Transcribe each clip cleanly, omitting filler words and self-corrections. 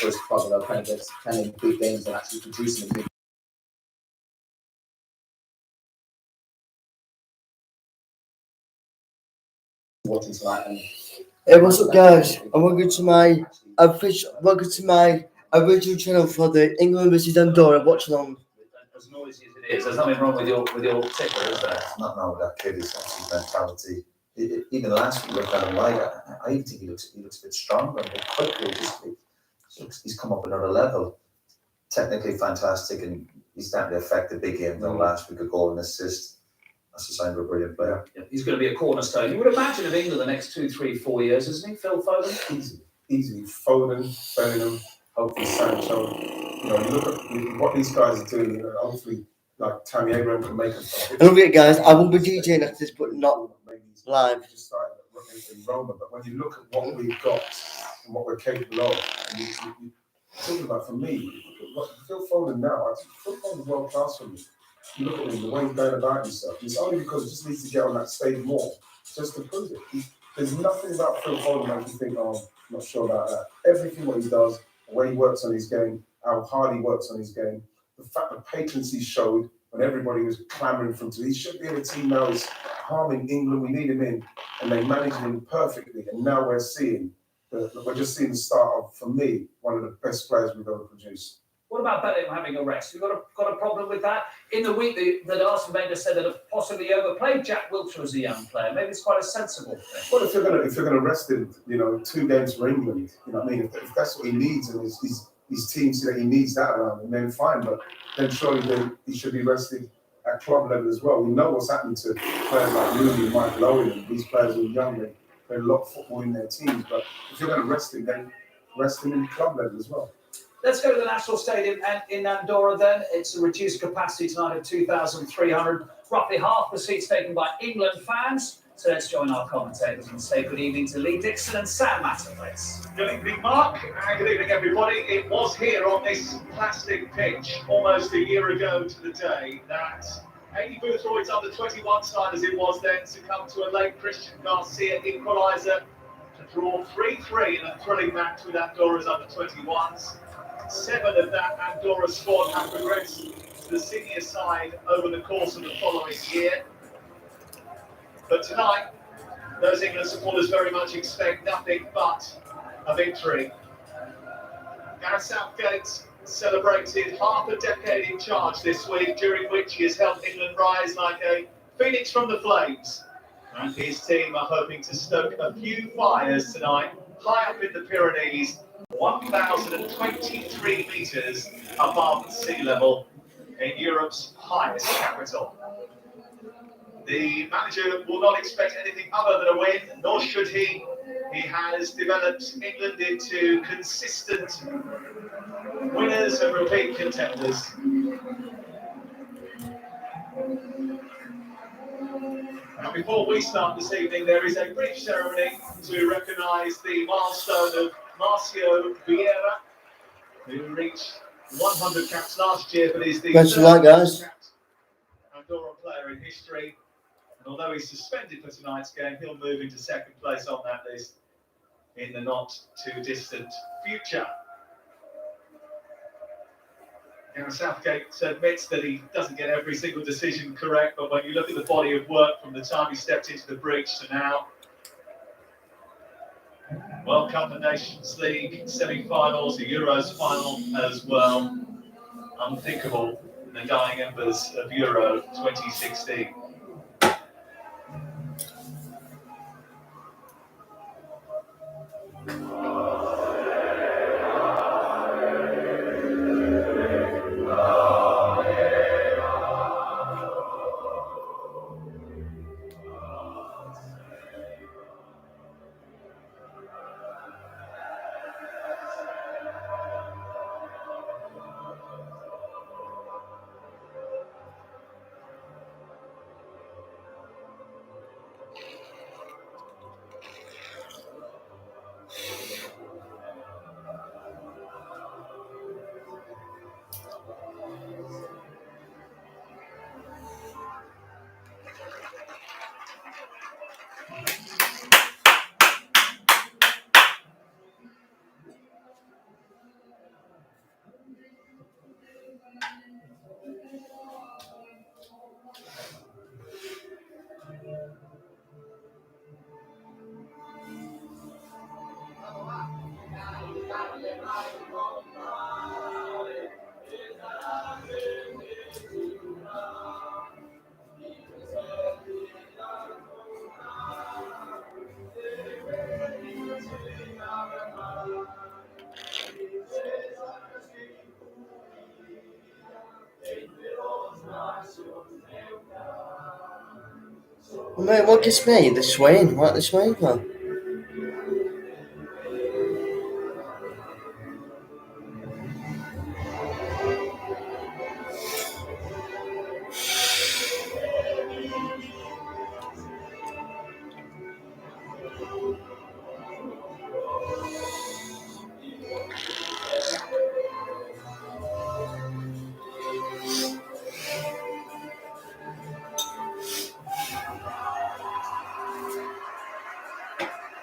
Whereas probably they're playing big games and actually producing big. Watching tonight and Hey, what's up, guys? And welcome to my original channel for the England versus Andorra Watchalong. As noisy as it is, there's nothing wrong with your ticker, is there? It's not wrong with that kid. It's his mentality. Even last week, look at him live. I even think he looks a bit stronger, a bit quicker. He's come up another level. Technically fantastic, and he's starting to affect the big game. Though last week, a goal and assist. That's a sign of a brilliant player. Yeah, he's going to be a cornerstone. You would imagine of England the next 2, 3, 4 years, isn't he, Phil Foden? Easily. Foden, Bellingham, hopefully Sancho. You look at what these guys are doing. Hopefully, like Tammy Abraham can make us. And look, guys, I will be DJing after this, but not live. Just started in Roma, but when you look at what we've got and what we're capable of, and you talking about, for me, Phil Foden now. Phil Foden's world class for me. You look at him, the way he's going about himself. It's only because he just needs to get on that stage more, just to prove it. There's nothing about Phil Foden that you think, oh, I'm not sure about that. Everything what he does, the way he works on his game, how hard he works on his game, the fact the patience he showed when everybody was clamouring for him to, he should be in the team now. He's harming England. We need him in, and they managed him perfectly. And now we're just seeing the start of, for me, one of the best players we've ever produced. What about Bellingham having a rest? You've got a problem with that? In the week that Arsene Wenger said that have possibly overplayed Jack Wilshere as a young player, maybe it's quite a sensible thing. Well, if you're gonna rest him, 2 games for England, what I mean? If that's what he needs, and his team see that he needs that around him, then fine. But then surely he should be rested at club level as well. We know what's happened to players like Rooney and Michael Owen, and these players who are young, they play a lot of football in their teams. But if you're going to rest him, then rest him in club level as well. Let's go to the National Stadium in Andorra then. It's a reduced capacity tonight of 2,300. Roughly half the seats taken by England fans. So let's join our commentators and say good evening to Lee Dixon and Sam Matterplace. Good evening, Mark, and good evening, everybody. It was here on this plastic pitch almost a year ago to the day that Amy Boothroyd's under-21 side, as it was then, succumbed to a late Christian Garcia equaliser to draw 3-3 in a thrilling match with Andorra's under-21s. 7 of that Andorra squad have progressed to the senior side over the course of the following year. But tonight, those England supporters very much expect nothing but a victory. Gareth Southgate celebrated half a decade in charge this week, during which he has helped England rise like a phoenix from the flames. And his team are hoping to stoke a few fires tonight, high up in the Pyrenees, 1,023 metres above sea level in Europe's highest capital. The manager will not expect anything other than a win, nor should he. He has developed England into consistent winners and repeat contenders. Now, before we start this evening, there is a brief ceremony to recognise the milestone of Marcio Vieira, who reached 100 caps last year, but is the third most capped Andorra player in history. And although he's suspended for tonight's game, he'll move into second place on that list in the not too distant future. Gareth Southgate admits that he doesn't get every single decision correct, but when you look at the body of work from the time he stepped into the breach to now, World Cup and Nations League semi-finals, the Euros final as well, unthinkable in the dying embers of Euro 2016. Mate, what gets me? The swing. What the swing for?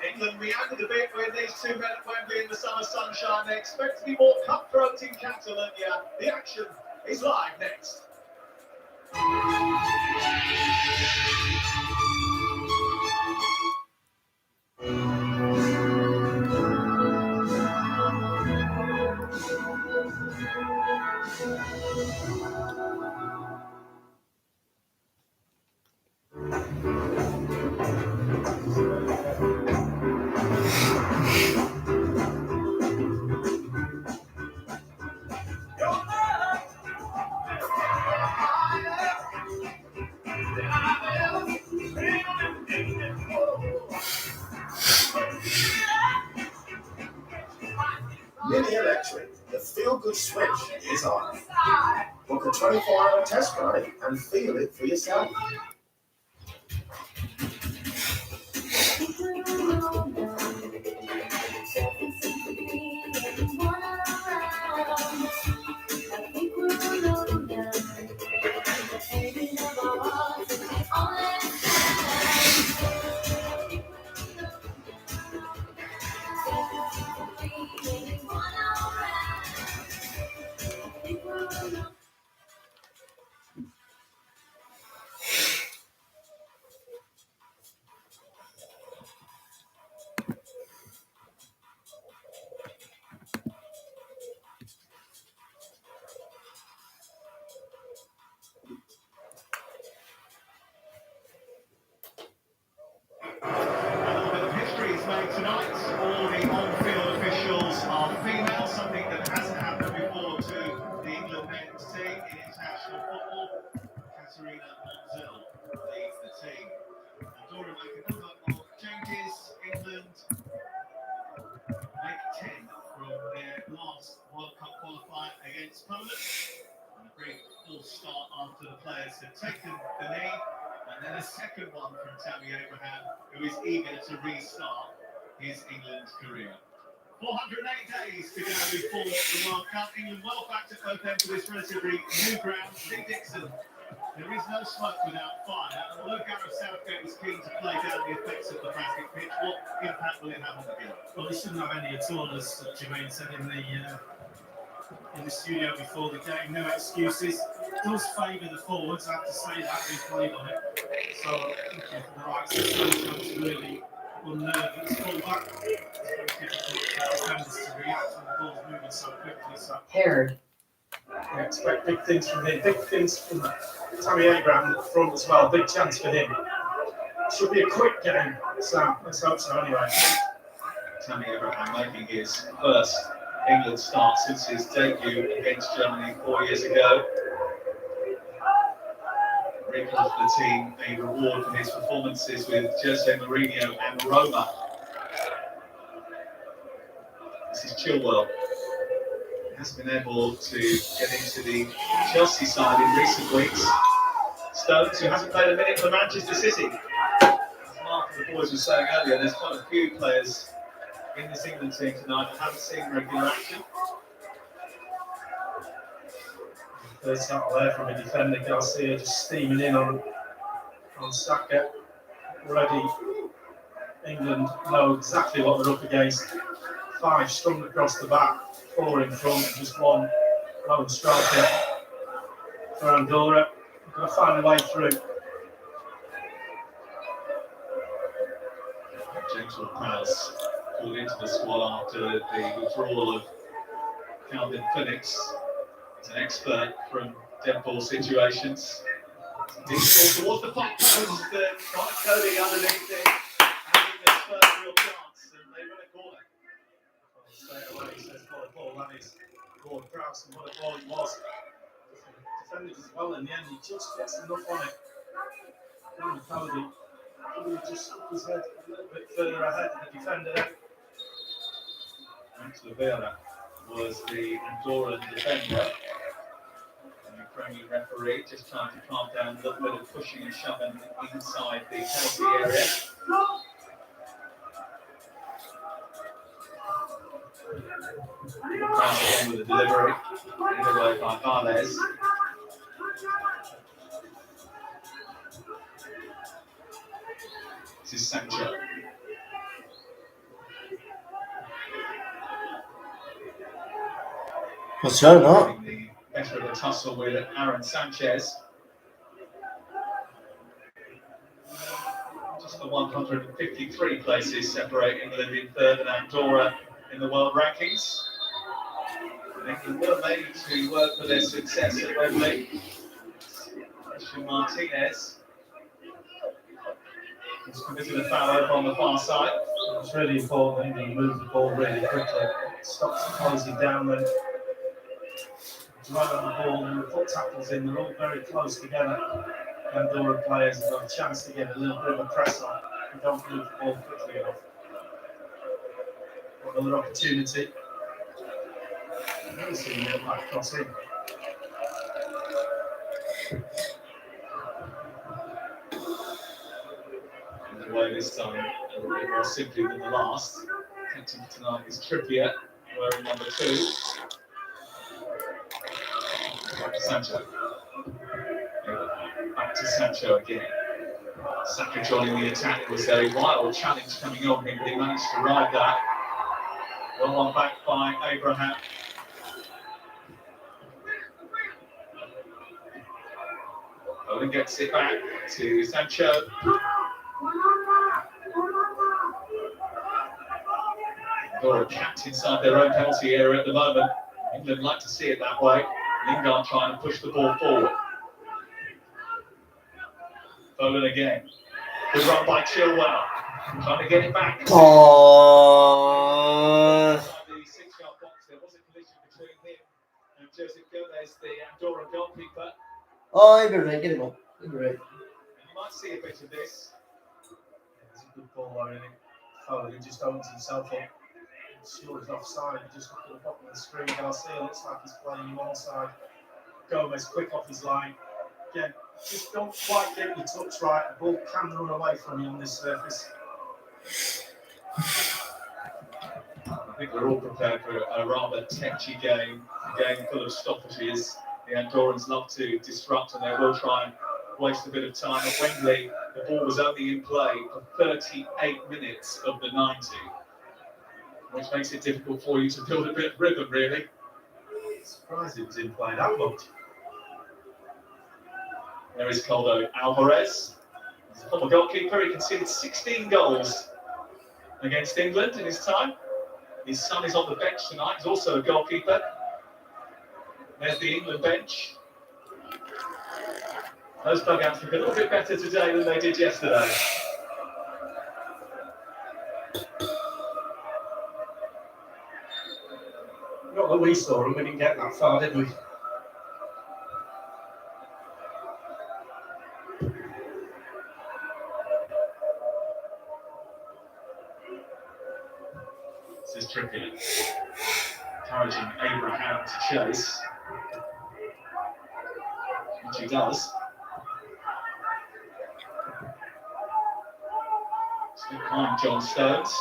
England reacted a bit when these two men at Wembley in the summer sunshine. They expect to be more cutthroat in Catalonia. The action is live next. Mini Electric, the feel-good switch is on. Book a 24-hour test drive and feel it for yourself. History is made tonight. All the on-field officials are female, something that hasn't happened before to the England men's team in international football. Katerina Monzel leads the team. Andorra make a number of changes. England make 10 from their last World Cup qualifier against Poland. And a great false start after the players had taken the knee. And then a second one from Tammy Abraham, who is eager to restart his England career. 408 days to go before the World Cup. England well backed at both ends of this relatively new ground. Lee Dixon, there is no smoke without fire. And although Gareth Southgate is keen to play down the effects of the plastic pitch, what impact will it have on the game? Well, they shouldn't have any at all, as Jermaine said in the studio before the game. No excuses. It does favour the forwards, I have to say that, who played on it. So I think for the likes of Sancho to really unnerve its full-back, it's very difficult for defenders to react when the ball's moving so quickly. So Paired. I expect big things from him, big things from Tammy Abraham at the front as well, big chance for him. Should be a quick game, Sam, let's hope so anyway. Tammy Abraham making his first England start since his debut against Germany 4 years ago. Recalls the team a reward for his performances with Jose Mourinho and Roma. This is Chilwell. He has been able to get into the Chelsea side in recent weeks. Stones, who hasn't played a minute for Manchester City. As Mark and the boys were saying earlier, there's quite a few players in this England team tonight that haven't seen regular action. Third tackle there from a defender, Garcia just steaming in on Saka. Already England know exactly what they're up against. 5 strung across the back, 4 in front, just one lone striker for Andorra. Going to find a way through. James Ward-Prowse called into the squad after the withdrawal of Calvin Phoenix. He's an expert from dead ball situations. He's towards the far post, got Cody underneath it, having his first real chance, and they win a corner. Straight away he says, what a ball that is. Ward-Prowse, and what a ball it was. Defended as well in the end, he just gets enough on it. Cody He just stuck his head a little bit further ahead of the defender there. Max Rivera was the Andorran defender. And the Ukrainian referee just trying to calm down a little bit of pushing and shoving inside the penalty area. Cross again with a delivery. Either way by Barles. This is Sancho. What's that, not? Getting the better of the tussle with Aaron Sanchez. Just the 153 places separate England in third and Andorra in the world rankings. I think England were made to work for their success at Wembley. Christian Martinez has committed a foul over on the far side. It's really important that he moves the ball really quickly. Stops closing down and right on the ball and the foot tackles in. They're all very close together. Andorra players have got a chance to get a little bit of a press on. They don't move the ball quickly enough. Another opportunity. Never seen it like cross in. And away this time a little bit more simply than the last. Captain for tonight is Trippier, wearing number 2. Back to Sancho. Back to Sancho again. Saka joining the attack. It was a wild challenge coming on him, but he managed to ride that. Well on back by Abraham. Owen gets it back to Sancho. Andorra capped inside their own penalty area at the moment. England like to see it that way. Lingard trying to push the ball forward. Foden again. Good run by Chilwell. Trying to get it back. Oh. The 6-yard box. There was a collision between him and Joseph Gomez, the Andorra goalkeeper. Oh, you're right. Get him up. You're right. And you might see a bit of this. It's a good ball there, isn't it? Oh, he just opens himself up. Sure, he's offside. He just look at the bottom of the screen. Garcia looks like he's playing him onside. Gomez quick off his line. Again, just don't quite get your touch right. The ball can run away from you on this surface. I think we're all prepared for a rather tetchy game, a game full of stoppages. The Andorrans love to disrupt and they will try and waste a bit of time. At Wembley, the ball was only in play for 38 minutes of the 90, which makes it difficult for you to build a bit of rhythm, really. Surprised it was in play that much. There is Coldo Alvarez. He's a former goalkeeper. He conceded 16 goals against England in his time. His son is on the bench tonight. He's also a goalkeeper. There's the England bench. Those dugouts look a little bit better today than they did yesterday. Not that we saw him, we didn't get that far, did we? This is Trippier. Encouraging Abraham to chase. Which he does. Still behind John Stones.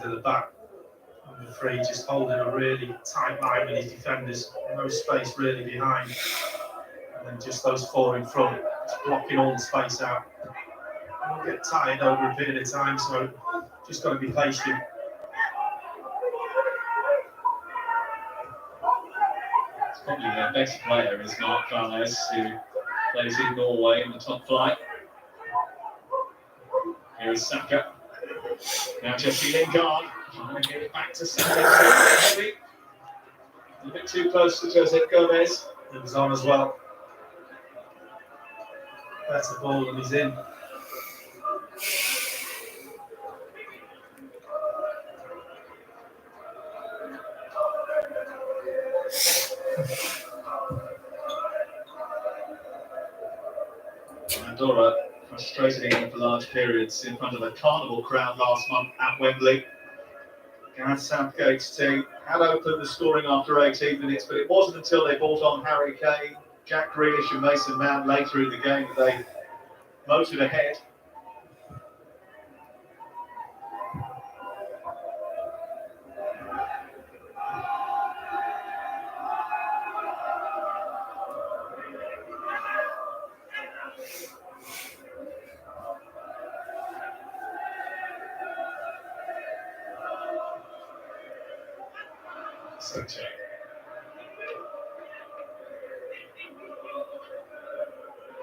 To the back. And the three just holding a really tight line with his defenders. No space really behind. And then just those 4 in front, just blocking all the space out. And we'll get tired over a period of time, so just got to be patient. It's probably their best player is Mark Valles, who plays in Norway in the top flight. Here is Saka. Now Jesse Lingard trying to get it back to Saka. Heavy. A bit too close to Jose Gomez. He was on as well. Better ball than he's in. Andorra frustrated England for large periods in front of a carnival crowd last month at Wembley. Gareth Southgate's team had opened the scoring after 18 minutes, but it wasn't until they brought on Harry Kane, Jack Grealish and Mason Mount later in the game that they motored ahead. Sancho.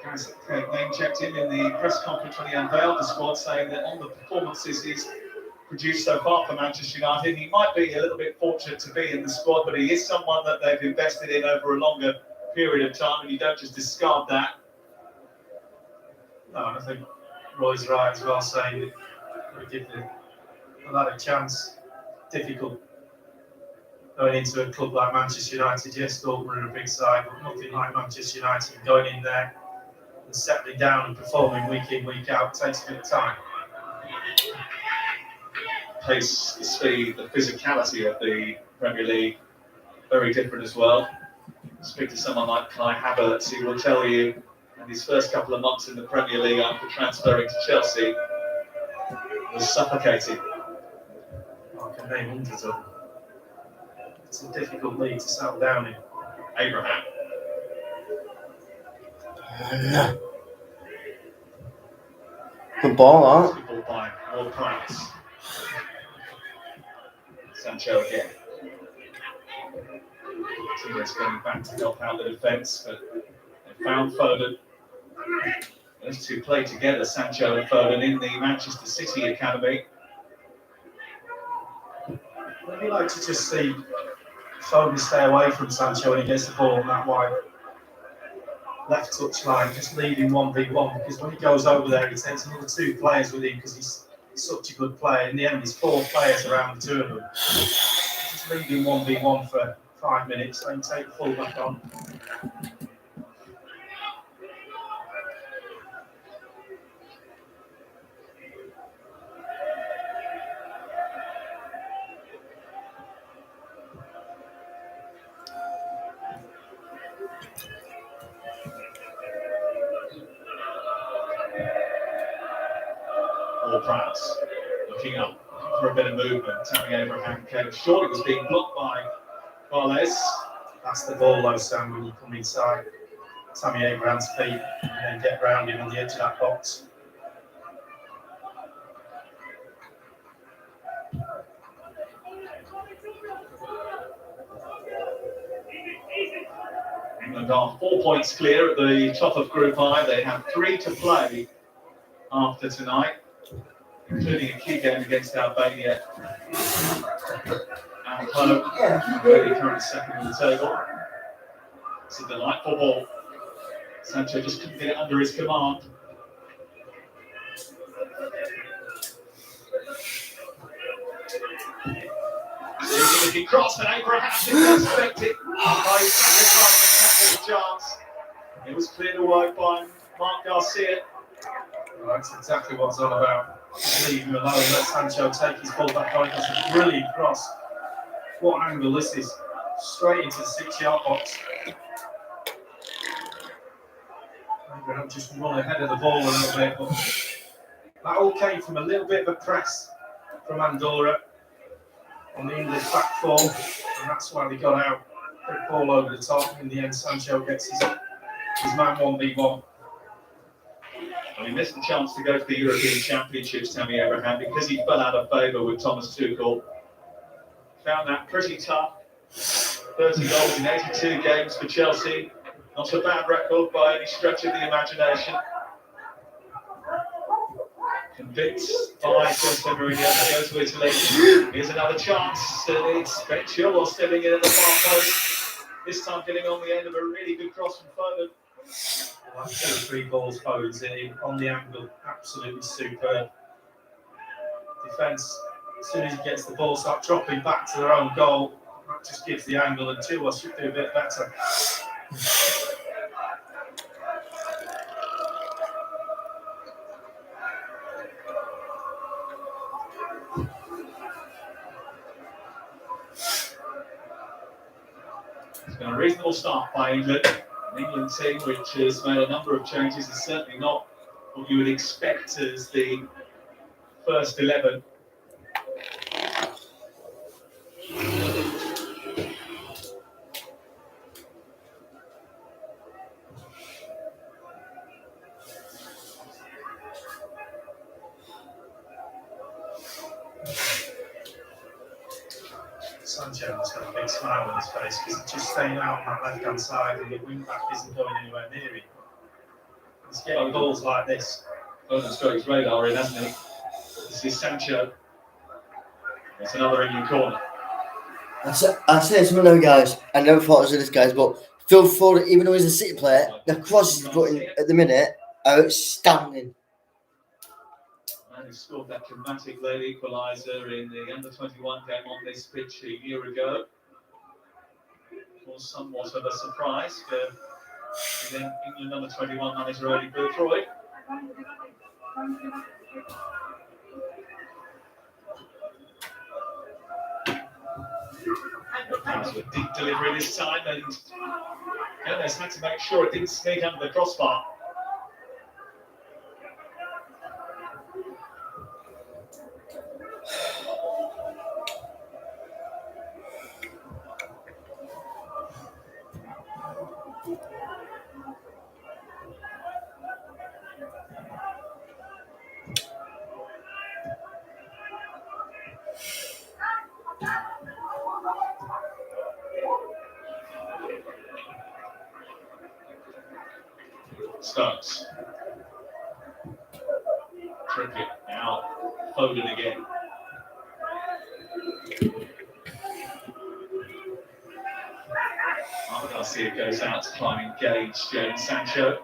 Gareth Southgate name checked him in the press conference when he unveiled the squad, saying that on the performances he's produced so far for Manchester United, he might be a little bit fortunate to be in the squad, but he is someone that they've invested in over a longer period of time, and you don't just discard that. No, I think Roy's right as well, saying that we give the lad a chance. Difficult going into a club like Manchester United. Yes, Dortmund are a big side, but nothing like Manchester United. Going in there and settling down and performing week in, week out takes a bit of time. Pace, the speed, the physicality of the Premier League, very different as well. Speak to someone like Kai Havertz, who will tell you in his first couple of months in the Premier League after transferring to Chelsea was suffocating. I can name hundreds of them. It's a difficult league to settle down in. Abraham. Good ball, huh? Ball by Ward Prowse. Sancho again. Teammates going back to help out the defence, but they found Foden. Those two play together, Sancho and Foden, in the Manchester City Academy. I'd like to just see Foden stay away from Sancho when he gets the ball on that wide left touch line, just leading 1v1, because when he goes over there, he takes another two players with him because he's such a good player. In the end, there's four players around the two of them. Just leading 1v1 for 5 minutes, then take the full back on. Prowse looking up for a bit of movement. Tammy Abraham came short. It was being blocked by Varles. That's the ball though, Sam, when you come inside Tammy Abraham's feet and then get round him on the edge of that box. England are 4 points clear at the top of Group I. They have 3 to play after tonight, including a key game against Albania at home. Albania currently second on the table. It's a delightful ball. Sancho just couldn't get it under his command. Looking cross, and Abraham didn't expect it. He sacrificed the chance. It was cleared away by Mark Garcia. Well, that's exactly what it's all about. Just leave him alone, let Sancho take his ball back on. It's a brilliant cross. What angle this is. Straight into the 6-yard box. Abraham just run ahead of the ball a little bit, but that all came from a little bit of a press from Andorra on the English back four, and that's why they got out. Quick ball over the top. In the end, Sancho gets his man 1v1. Well, he missed the chance to go to the European Championships, Tammy Abraham, because he fell out of favour with Thomas Tuchel. Found that pretty tough. 30 goals in 82 games for Chelsea. Not a bad record by any stretch of the imagination. Convinced by Jose Mourinho to go to Italy. Here's another chance, and it's Ben Chilwell stepping in at the far post. This time getting on the end of a really good cross from Foden. Like 2 or 3 balls Foden's in on the angle, absolutely superb. Defence, as soon as he gets the ball, start dropping back to their own goal. That just gives the angle, and Chilwell should do a bit better. It's been a reasonable start by England. An England team which has made a number of changes. It's certainly not what you would expect as the first 11. Sancho's got a big smile on his face because he's just staying out on that left-hand side, and the wing-back isn't going anywhere near him. He's getting balls like this. Foden's got his radar in, hasn't he? This is Sancho. It's another England corner. I say something now, guys. I never thought I was this, guys, but Phil Foden, even though he's a City player, the crosses he's putting at the minute are outstanding. Man who scored that dramatic late equaliser in the under-21 game on this pitch a year ago. It was somewhat of a surprise for the England under-21 manager Eddie Boothroyd. That was a deep delivery this time, and Gomez had to make sure it didn't sneak under the crossbar. Stones. Tricky. Now Foden again. Mark Garcia goes out to try and engage Jadon Sancho.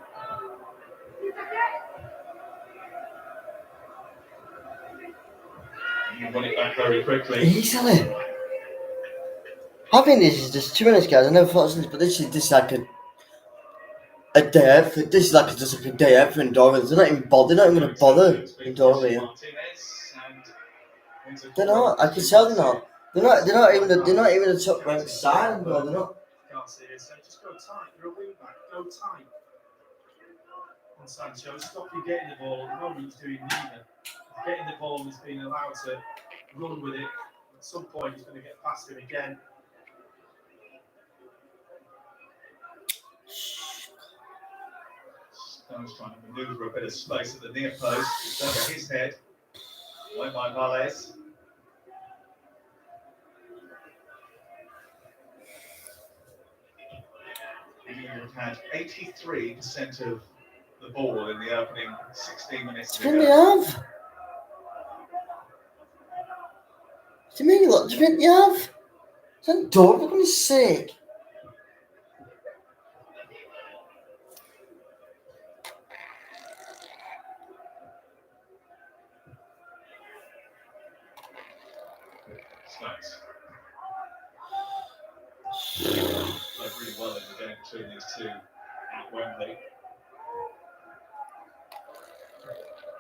You won it back very quickly. Easily. I think this is just 2 minutes, guys. I never thought I was this, but this is like a day out. This is like just like a day out for Andorra. They're not even bothered. They're not even going to bother Andorra here. They're not. I can tell they're not. They're not even a top ranked side. Bro. They're not. Can't see it, so just go tight. You're a wing-back, go tight. On Sancho, stop you getting the ball. At the moment he's doing neither. He's getting the ball and he's being allowed to run with it. At some point he's going to get past him again. Stone's trying to manoeuvre a bit of space at the near post. It's over his head. Went by Valles. England had 83% of the ball in the opening 16 minutes. Do you think they have? Do you think they have? It's Andorra, for goodness sake. Stones. Played really well in the game between these two at Wembley.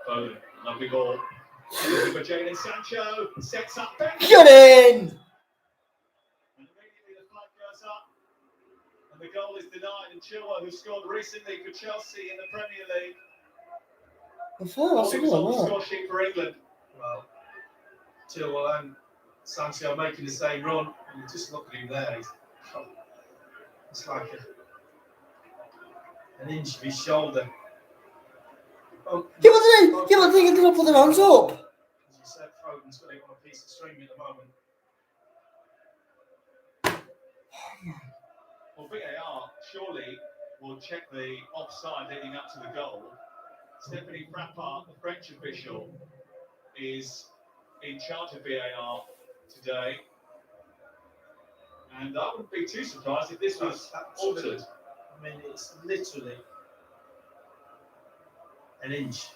Foden, lovely ball. Looking for Jadon Sancho, sets up Ben. Get in! And immediately the flag goes up. And the goal is denied. And Chilwell, who scored recently for Chelsea in the Premier League. I thought that's He was on the a score sheet for England. Well, Chilwell and Sancho making the same run, and you just look at him there. It's like an inch of his shoulder. Oh, Give it to put their hands up. as you said, Foden's got it on a piece of string at the moment. Well, VAR surely will check the offside leading up to the goal. Stephanie Frappart, the French official, is in charge of VAR today. And I wouldn't be too surprised if this was altered. I mean, it's literally an inch.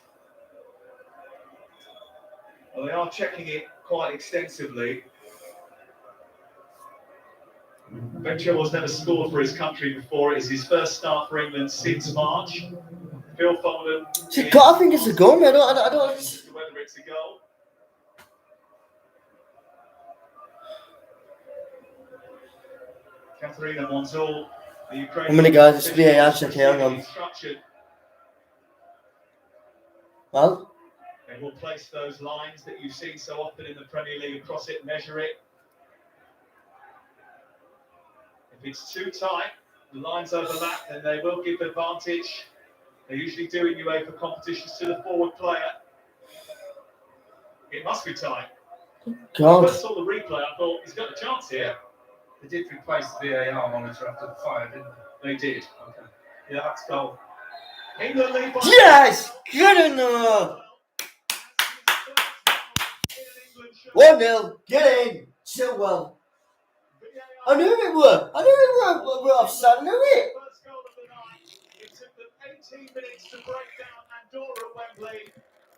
Well, they are checking it quite extensively. Ben Chilwell's never scored for his country before. It's his first start for England since March. Phil Foden. I think it's a goal, man. I don't. Whether it's a goal. Katharina Monzul, the Ukrainian. How many guys? It's VAR check here. Hang on. Well, They will place those lines that you've seen so often in the Premier League across it, measure it. If it's too tight, the lines overlap, then they will give advantage. They usually do in UEFA competitions to the forward player. It must be tight. God. When I first saw the replay, I thought he's got a chance here. They did replace the VAR monitor after the fire, didn't They did. they? Okay. Yeah, that's goal. England lead by Yes! Good enough! 1-0. Get in. Chilwell. I knew it were. We're offside. I knew it. First goal of the night. It took them 18 minutes to break down Andorra Wembley.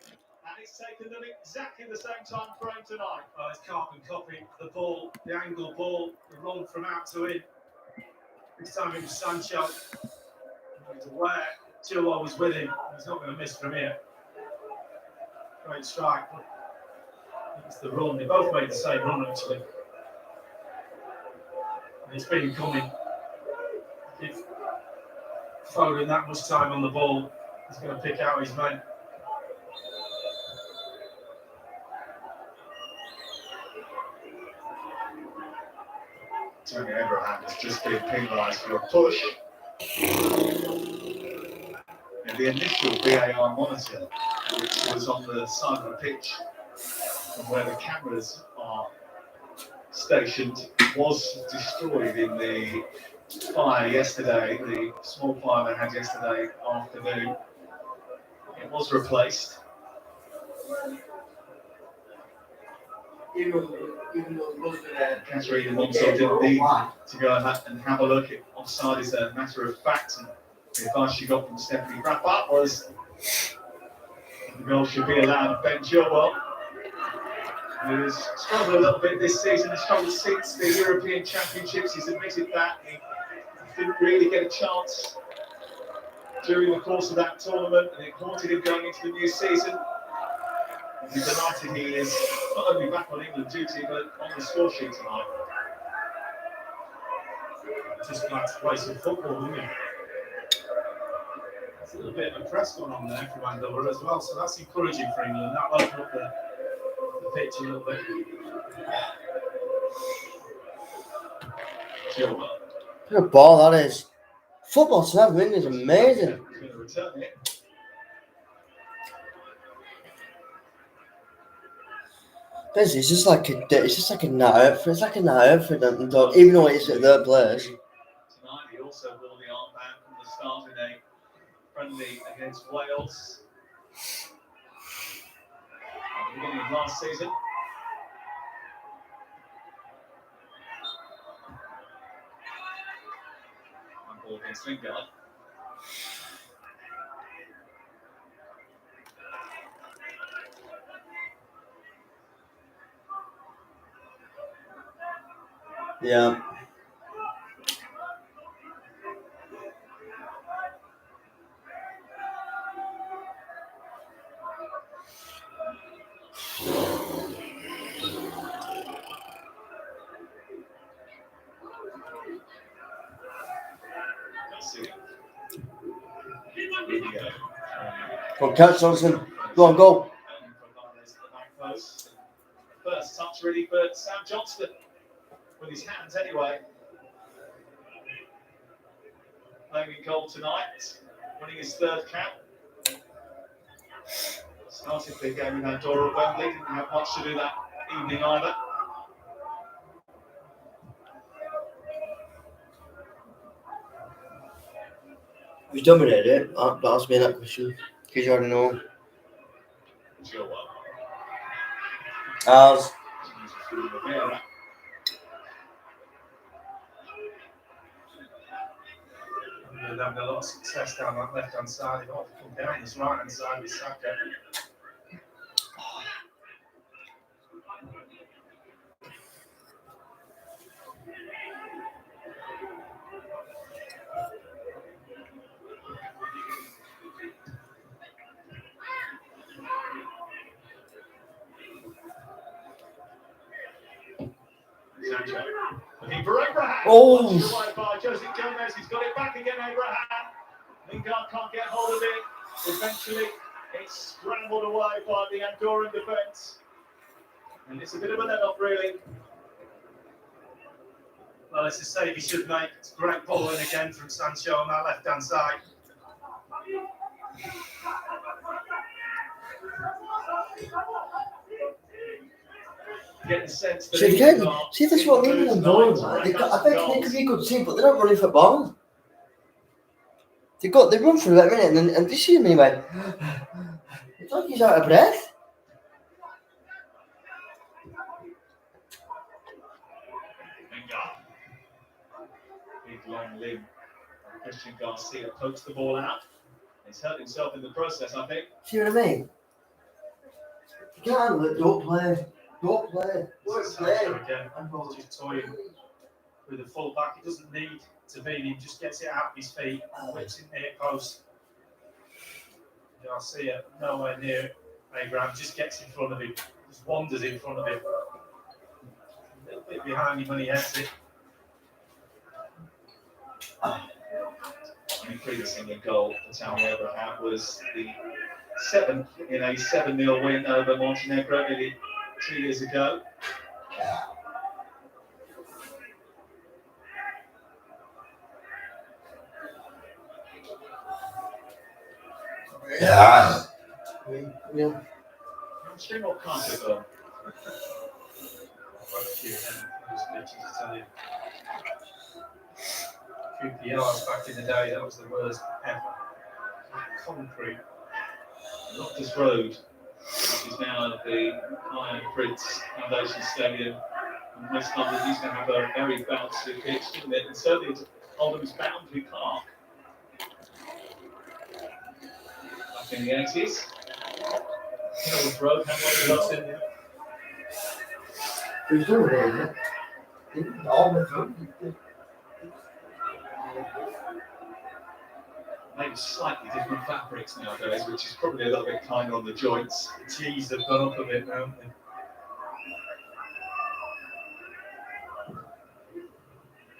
And it's taken them exactly the same time frame tonight. It's carbon copy. The ball, the angle ball, the run from out to in. This time it was Sancho. He's aware. Chilwell was with him. He's not going to miss from here. Great strike. It's the run. They both made the same run, actually. And it's been coming. If Foden that much time on the ball, he's going to pick out his men. Tony Abraham has just been penalised for a push. And the initial VAR monitor, which was on the side of the pitch from where the cameras are stationed, was destroyed in the fire yesterday, the small fire they had yesterday afternoon. It was replaced. Katharina Monzul didn't need to go and have a look. Offside is a matter of fact, and the advice she got from Stephanie Frappart was the goal should be allowed. Ben Chilwell, who's struggled a little bit this season, has struggled since the European Championships. He's admitted that he didn't really get a chance during the course of that tournament, and it haunted him going into the new season. He's delighted he is not only back on England duty, but on the score sheet tonight. Just like to play some football, isn't he? There's a little bit of a press going on there from Andorra as well, so that's encouraging for England. That'll open up the pitch a little bit. Chilwell. What a ball that is. Football tonight in England is amazing. He's going to return it. Basically, it's just like a night out for them, even though it's at their place. Tonight he also wore the armband from the start in a friendly against Wales at the beginning of last season. One ball against Lingard. Yeah. Go, catch Johnson. Go on, go. First touch really for Sam Johnston with his hands anyway. Playing in goal tonight, winning his third cap. Started the game in Andorra Wembley, didn't have much to do that evening either. We dominated it. Don't ask me that question. Because you already know. Chilwell. Ours. Rivera. They're having a lot of success down that left hand side. They've got to come down this right hand side with Saka. Sancho. Looking for Abraham. Oh. Watched away by Jose Gomez. He's got it back again, Abraham. Lingard can't get hold of it. Eventually, it's scrambled away by the Andorran defence. And it's a bit of a let-off, really. Well, it's a save he should make. It's a great ball in again from Sancho on that left hand side. Get the sense that See, England are see, that's what in the England mood are doing. tonight They to got, I rack bet up they some could be a goals. good team, but they're not running for ball. They run for that minute, and this year, me, man, it's like he's out of breath. Lingard. Big long limb. Christian Garcia pokes the ball out. He's hurt himself in the process, I think. See what I mean? You can't handle it, don't play. Don't play. Don't play. Sancho again. He's just toying with the full back. He doesn't need to be. He just gets it out of his feet, whips it near post. Garcia nowhere near it. Abraham just gets in front of him, just wanders in front of him. A little bit behind him when he heads it. The previous England goal for Tammy Abraham was the 7th in a 7-0 win over Montenegro nearly 2 years ago. Yeah. Yeah. Hamstring or carpet bone? QPRs back in the day, that was the worst ever. Concrete. Loftus Road, which is now the Iron Prince Foundation Stadium in West London, used to have a very bouncy pitch, didn't it? And certainly it's Oldham's Boundary Park. Back in the 80s. Hills Road, how much was in there? He's doing it, isn't it? All the time. Maybe slightly different fabrics nowadays, which is probably a little bit kinder on the joints. The cheese have gone up a bit now.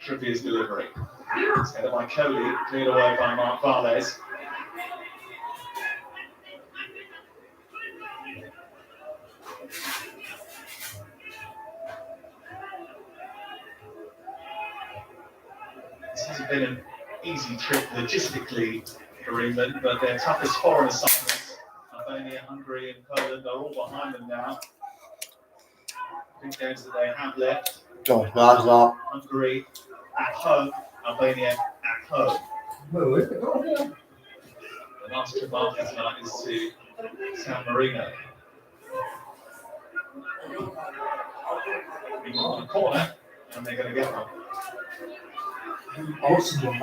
Trippier's delivery. It's headed by Coley, cleared away by Mark Valles. This hasn't been an easy trip logistically for England, but their toughest foreign assignments, Albania, Hungary and Poland, are all behind them now. Big games that they have left. Oh, that's not. Hungary at home, Albania at home. The last trip after tonight is to San Marino. England on the corner, and they're going to get one. Awesome.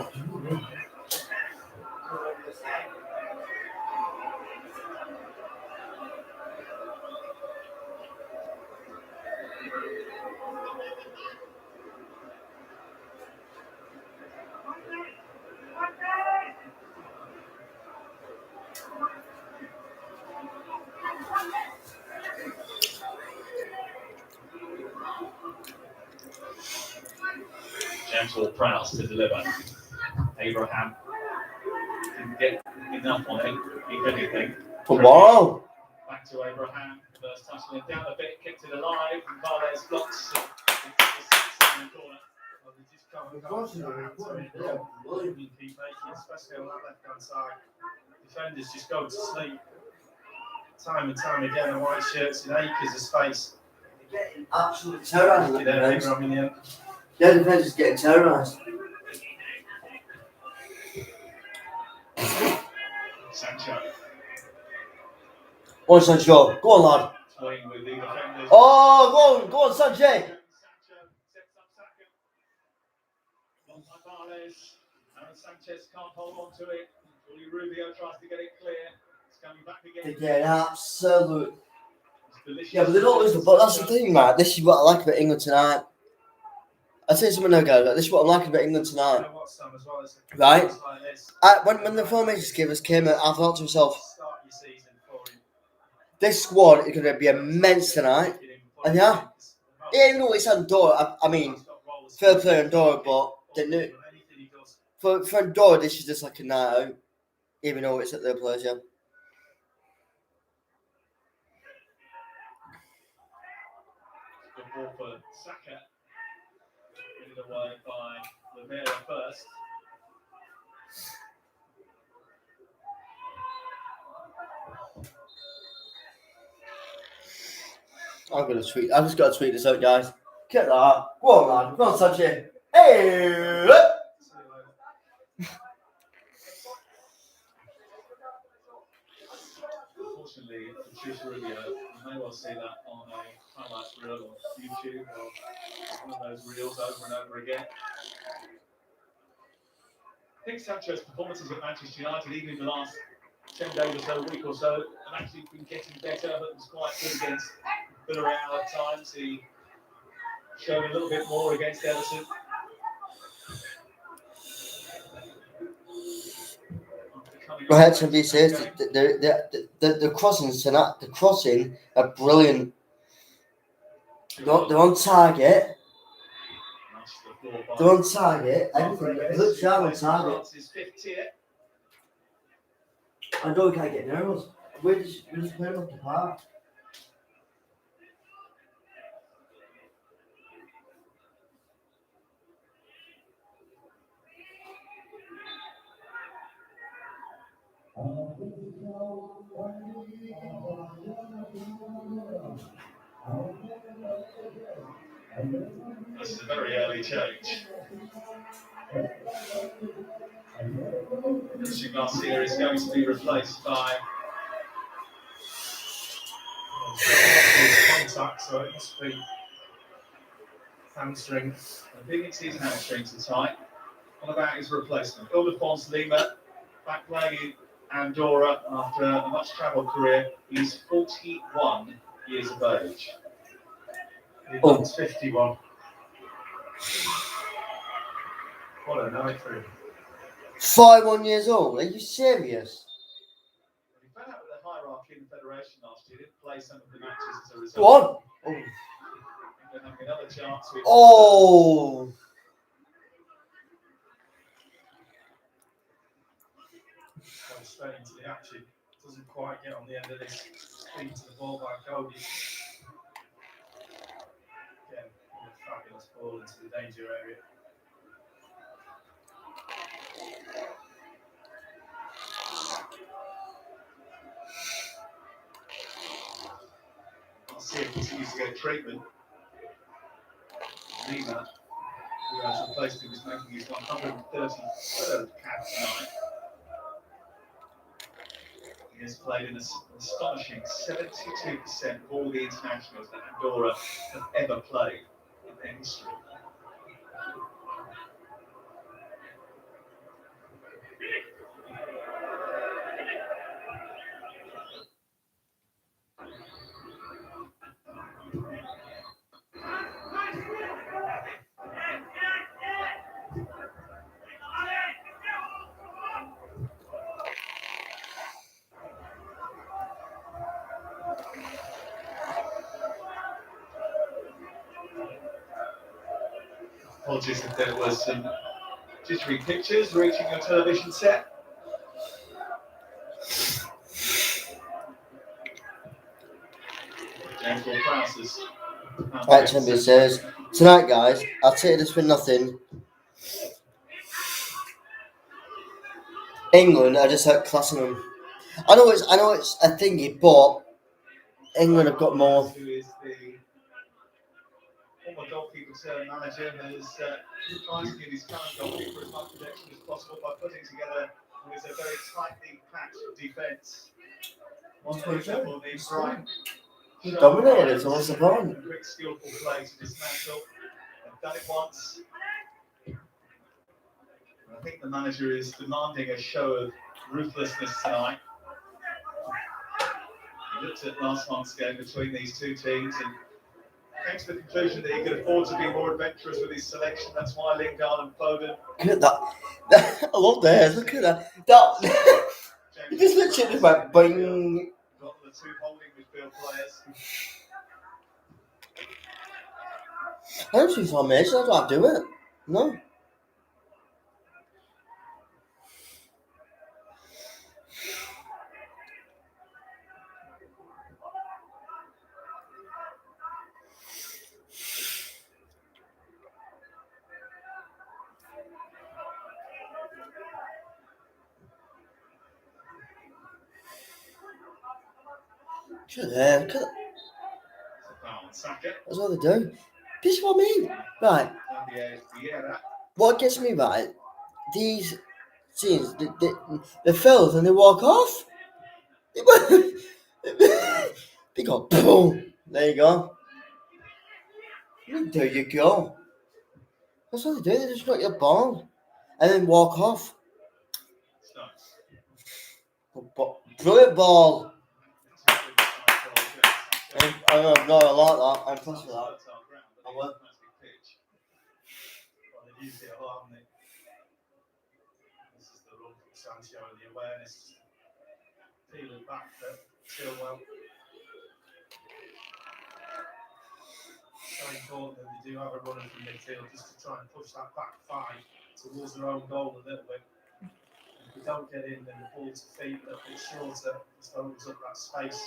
Gentle Prowse to deliver. Abraham didn't get enough on it, if anything. Wow. Back to Abraham. First touching it down a bit, kicked it alive, and Valles blocks it. In the corner. Well, they just can't keep making, especially on that left-hand side. Defenders just go to sleep. Time and time again, the white shirts in acres of space. They're getting absolutely terrorised. Get Abraham in the end. Yeah, the defense is getting terrorised. Sancho. Go on, Sancho. Go on, lad. Toying with the defenders. Oh, go on, Sancho. Sancho sets up Saka. Not Tavares. Aaron Sanchez can't hold on to it. Julio Rubio tries to get it clear. It's coming back again. Again, absolute. It's delicious. Yeah, but they don't lose the ball. That's the thing, man. This is what I like about England tonight. I'll tell you something now, guys. This is what I like about England You tonight. know what, Sam, as well, it's a Right? games like this, When the formation givers came out, I thought to myself, start your season for him. this squad is going to be immense tonight. And yeah, even though it's Andorra, I mean, fair play Andorra, but they knew, for Andorra, this is just like a night out, even though it's at their place, yeah. Good ball for Saka. Given away by Rivera first. I'm going to tweet. I've just got to tweet this out, guys. Get that. Go on, man. Go on, Sanchez. Hey! Unfortunately, Patricia Rubio, you may well see that on a highlight reel on YouTube or one of those reels over and over again. I think Sancho's performances at Manchester United, even in the last 10 days or so, a week or so, have actually been getting better, but was quite good against Villarreal at times. He showed a little bit more against Everton. Go ahead, somebody says the crossings tonight, the crossing are brilliant. They're on target. They're on target. Everything looks sharp on target. I know we can't get nervous. We're just playing off the park. This is a very early change. Christian Garcia is going to be replaced by Contact, so it must be hamstring. I think it's his hamstrings are tight. What about his replacement? Ildefonso Lima, back playing in Andorra after a much travelled career. He's 41 years of age. He's 51. What a night for him. 41 years old. Are you serious? He fell out with the hierarchy in the federation last year. Didn't play some of the matches as a result. Go on. Oh. They're having another chance with Oh. Well, straight into the action. Doesn't quite get on the end of this. Feed to the ball by Cody. Again, a fabulous ball into the danger area. I'll see if he continues to get treatment. Lima, who has replaced him, is making his 133rd cap tonight. He has played in an astonishing 72% of all the internationals that Andorra have ever played in their history. Apologies if there was some jittery pictures reaching your television set. James Ward-Prowse's Right, somebody says, tonight, guys, I'll take this for nothing. England are just outclassing them. I know it's a thingy, but England have got more. Who is the former goalkeeper turned manager, has tried to give his current goalkeeper as much protection as possible by putting together what is a very tightly packed defence. One that example needs right. He dominated it, so what's the point? Quick, skillful play to dismantle. They've done it once. I think the manager is demanding a show of ruthlessness tonight. He looked at last month's game between these two teams and came to the conclusion that he could afford to be more adventurous with his selection. That's why Lingard and Foden. Look at that. I love theirs. Look at that. That. He just literally just went bing. Got the two holding midfield players. I don't see formation. I don't have to do it. No. Look at that. That's what they do. This is what I mean. Right. What gets me right, these teams, they fail and they walk off. They go boom. There you go. There you go. That's what they do. They just knock your ball and then walk off. Brilliant ball. I like that. I'm impressed with that. I will. They used it a lot, haven't they? This is the run from Sancho and the awareness. Feeling back for Chilwell. So important that they do have a runner from midfield just to try and push that back five towards their own goal a little bit. If we don't get in, then the ball to feet a bit shorter, just opens up that space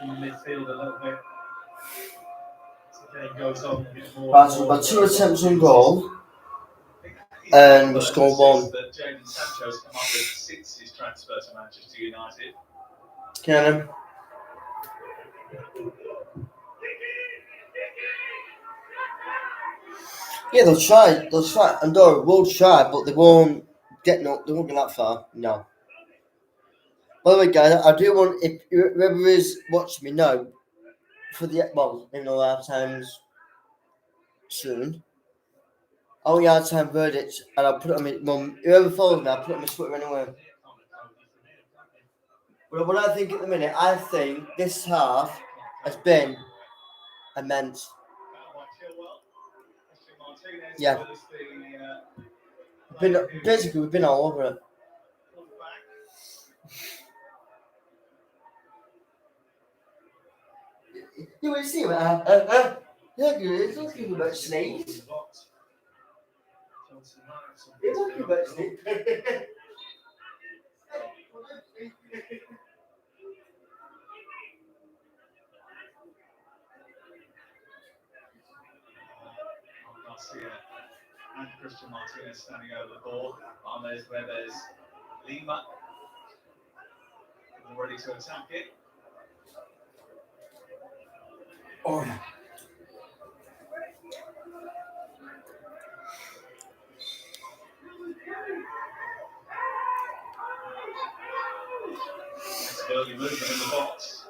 in the midfield a little bit. So the game goes on a bit more. Right, so we've got 2 attempts on goal. And we scored 1. That Jadon Sancho's come up with since his transfer to Manchester United. Cannon. Yeah, they'll try. Andorra will try, but they won't get that far. No. By the way, guys, I do want, if whoever is watching me know, for the, well, even though our time's soon, I want your half-time verdict, and I'll put it on my, well, whoever follows me, I'll put it on my Twitter anyway. But what I think at the minute, I think this half has been immense. Yeah. We've been all over it. You will see what it's looking about snakes. It's looking about snakes. Garcia and Christian Martinez standing over the ball. Armes, Reves, Lima ready to attack it. Oh. Nice early movement in the box.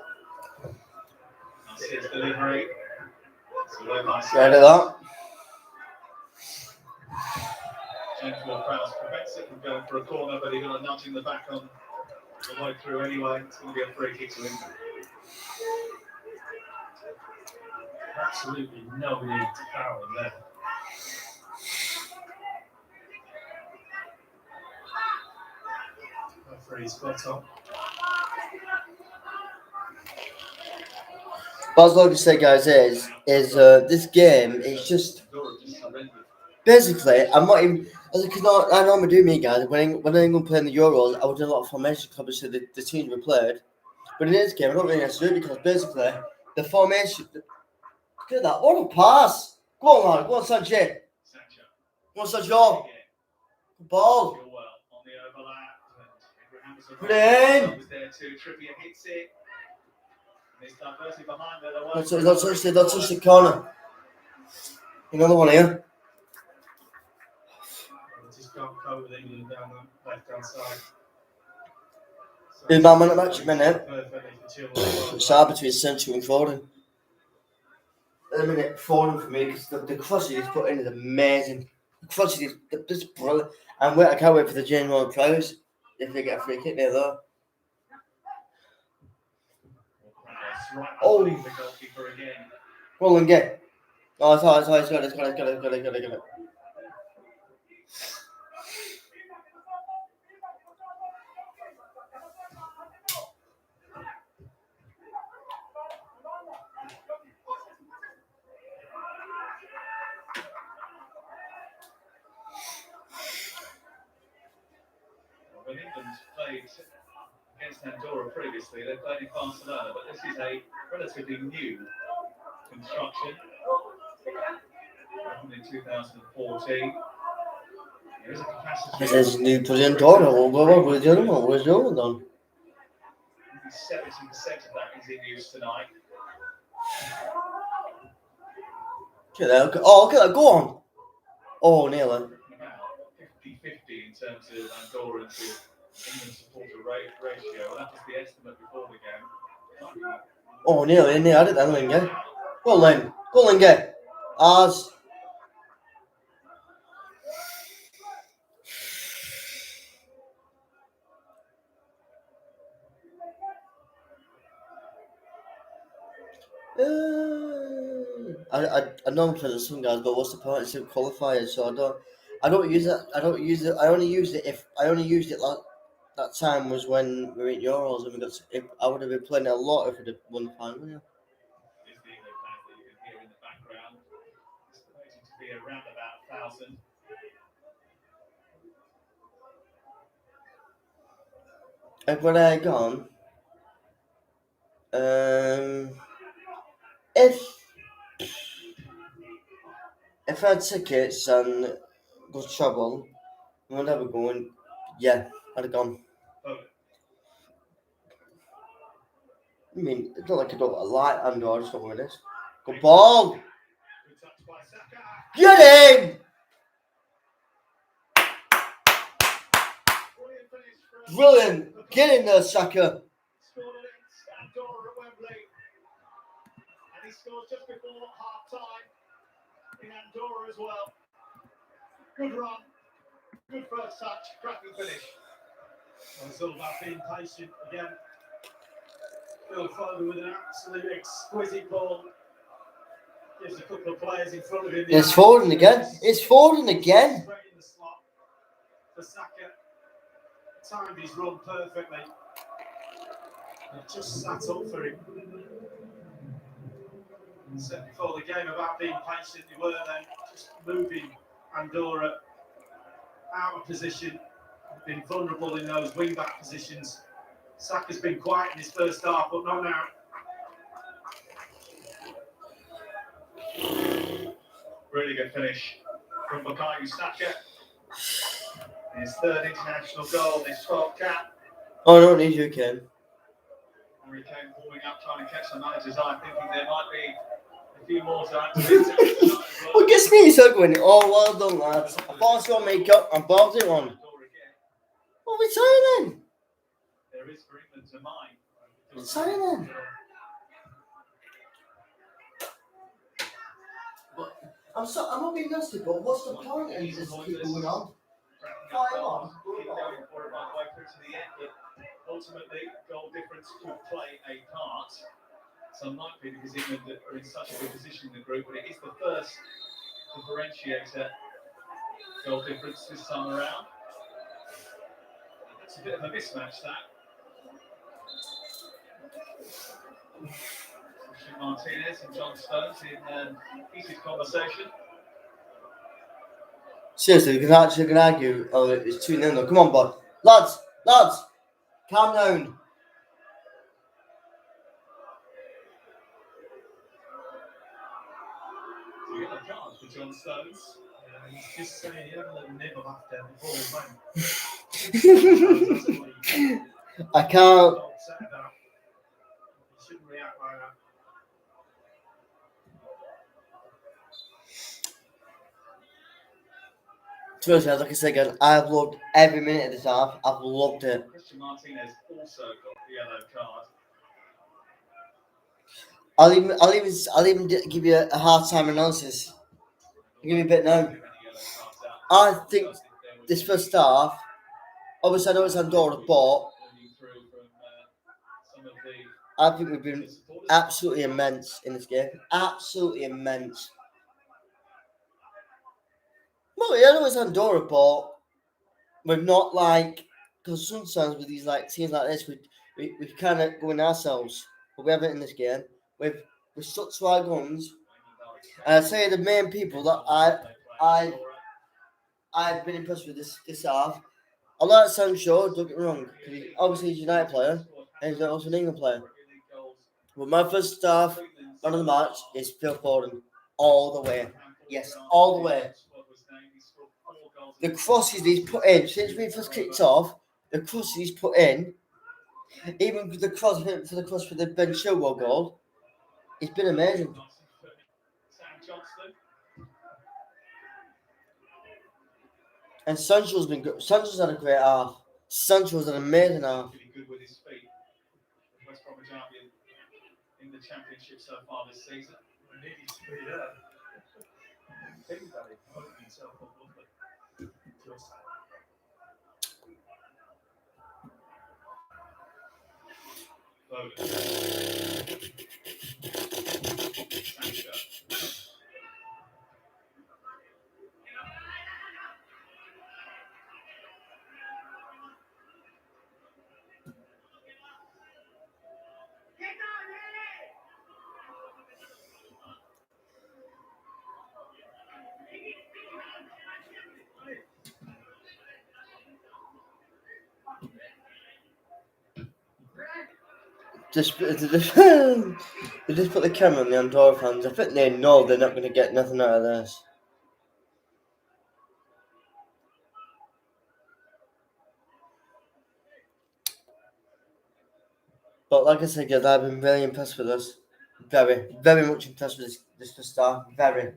Garcia's delivery. Right at that. James Ward-Prowse prevents it from going for a corner, but he got a nudge in the back on the way through anyway. It's going to be a free kick to him. Absolutely no need to foul him there. Referee's spot on. What I was going to say, guys, is this game is just basically, I'm not even, because I normally do me, guys, when England play in the Euros, I would do a lot of formation, obviously the teams we played, but in this game I don't really have to do it because basically the formation, look at that, what a pass, go on man, go on Sancho, go on Sancho, good ball, put it in. Don't touch the corner. Another one here. Just can't cope with England down the left hand side. Who's my man at match at the minute? Perfectly for Chilwell. It's hard between Central and Foden. At the minute, Foden for me, because the crosses he's put in is amazing. The crosses is just brilliant. And I can't wait for the general players if they get a free kick there, though. Oh. The goalkeeper again. Roll and get. Oh, it's got it. When England played against Andorra previously, they played in Barcelona, but this is a relatively new construction. Opened in 2014. There is a capacity. This is new president order. Where's the other one? Where's the other one? 70% of that is in use tonight. Look at that. Go on. Oh, nearly. About 50-50 in terms of Andorra to England supporter ratio. That was the estimate before the game. Oh, nearly. I did that, Linge. Go on, Linge. Ours. I know I'm playing with some guys, but what's the point? It's a qualifier, so I don't use it. I only used it that time was when we were in Euros and we got. I would have been playing it a lot if we'd have won the final. Yeah. This is the England fans that you can hear in the background. Estimated to be around about 1,000. Everybody gone. If I had tickets and got trouble, and whatever going, yeah, I'd have gone. I mean, it's not like I don't like Andorra, I just don't win this. Good ball! Good touch by Saka. Get in! Brilliant finish from Brilliant! Get in there, Saka! scored against Andorra at Wembley. And he scores just before half time in Andorra as well. Good run. Good first touch. Cracking finish. Well, it's all about being patient again. Phil Foden with an absolute exquisite ball. Gives a couple of players in front of him. It's Foden again. It's Foden again. Straight in the slot for Saka. Timed his run perfectly. And just sat up for him. Said before the game about being patient, they were then just moving Andorra out of position, been vulnerable in those wing back positions. Saka's been quiet in his first half, but not now. Really good finish from Bukayo Saka. His third international goal, his 12th cap. Oh, I don't need you, Ken. Harry Kane warming up, trying to catch the manager's eye, thinking there might be a few more to add to this tonight as well. What gets me so going? Oh, well done, lads. I bought your makeup and bought it on. What are we saying then? There is for England to mine. What's saying then? I'm not being nasty, but what's the point in just keep going on? Fire on. Keep going for it right the way through to the end, but ultimately goal difference could play a part. It's unlikely because England are in such a good position in the group, but it is the first differentiator goal difference this time around. It's a bit of a mismatch, that. Martinez and John Stones in heated conversation. Seriously, we can argue. Oh, it's 2-0 though. Come on, bud. Lads, calm down. So you get a card for John Stones. He's just saying he had a little nibble after before he went. I can't. Upset about. He shouldn't react like that. To be honest, like I said again, I've loved every minute of this half. I've loved it. Christian Martinez also got the yellow card. I'll even give you a hard time analysis. Give me a bit now. I think this first half, obviously I know it's Andorra, but I think we've been absolutely immense in this game. Absolutely immense. Well, yeah, I know it's Andorra, but we're not like, because sometimes with these like teams like this, we kind of go in ourselves, but we haven't in this game. We've stuck to our guns. And I'd say the main people that I've been impressed with this half. I like Sancho, don't get me wrong, because obviously he's a United player and he's also an England player. But my first half man of the match is Phil Foden, all the way. Yes, all the way. The crosses he's put in since we first kicked off, the crosses he's put in, even for the cross for the Ben Chilwell goal, it's been amazing. And Sancho's been good. Sancho's had a great half. Sancho's had an amazing half. Good with his feet. West Bromwich Albion in the Championship so far this season. Nearly speed up. Think about it. Opening himself up lovely. Just Sancho. They just put the camera on the Andorra fans. I think they know they're not going to get nothing out of this. But like I said, guys, I've been really impressed with this. Very, very much impressed with this first half. Very.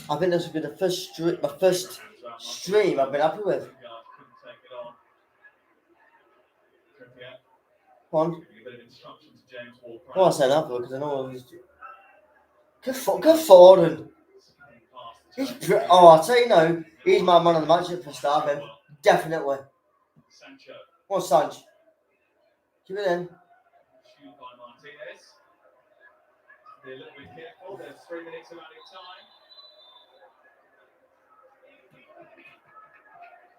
I think this will be the my first stream I've been happy with. Go on. I want to say that because I know he's. Good Foden. I'll tell you now, he's my man of the match for starting. Definitely. Come on, Sanch. Give it in. Be a little bit careful. There's 3 minutes of added time.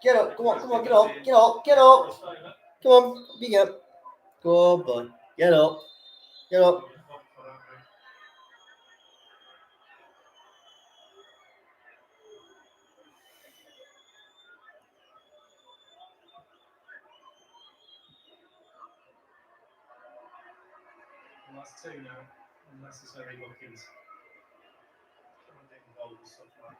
Get up. Come on, get up. Come on, big up. Go, boy. Get up. That's two now. Unnecessary bookings. Can't get involved with stuff like that.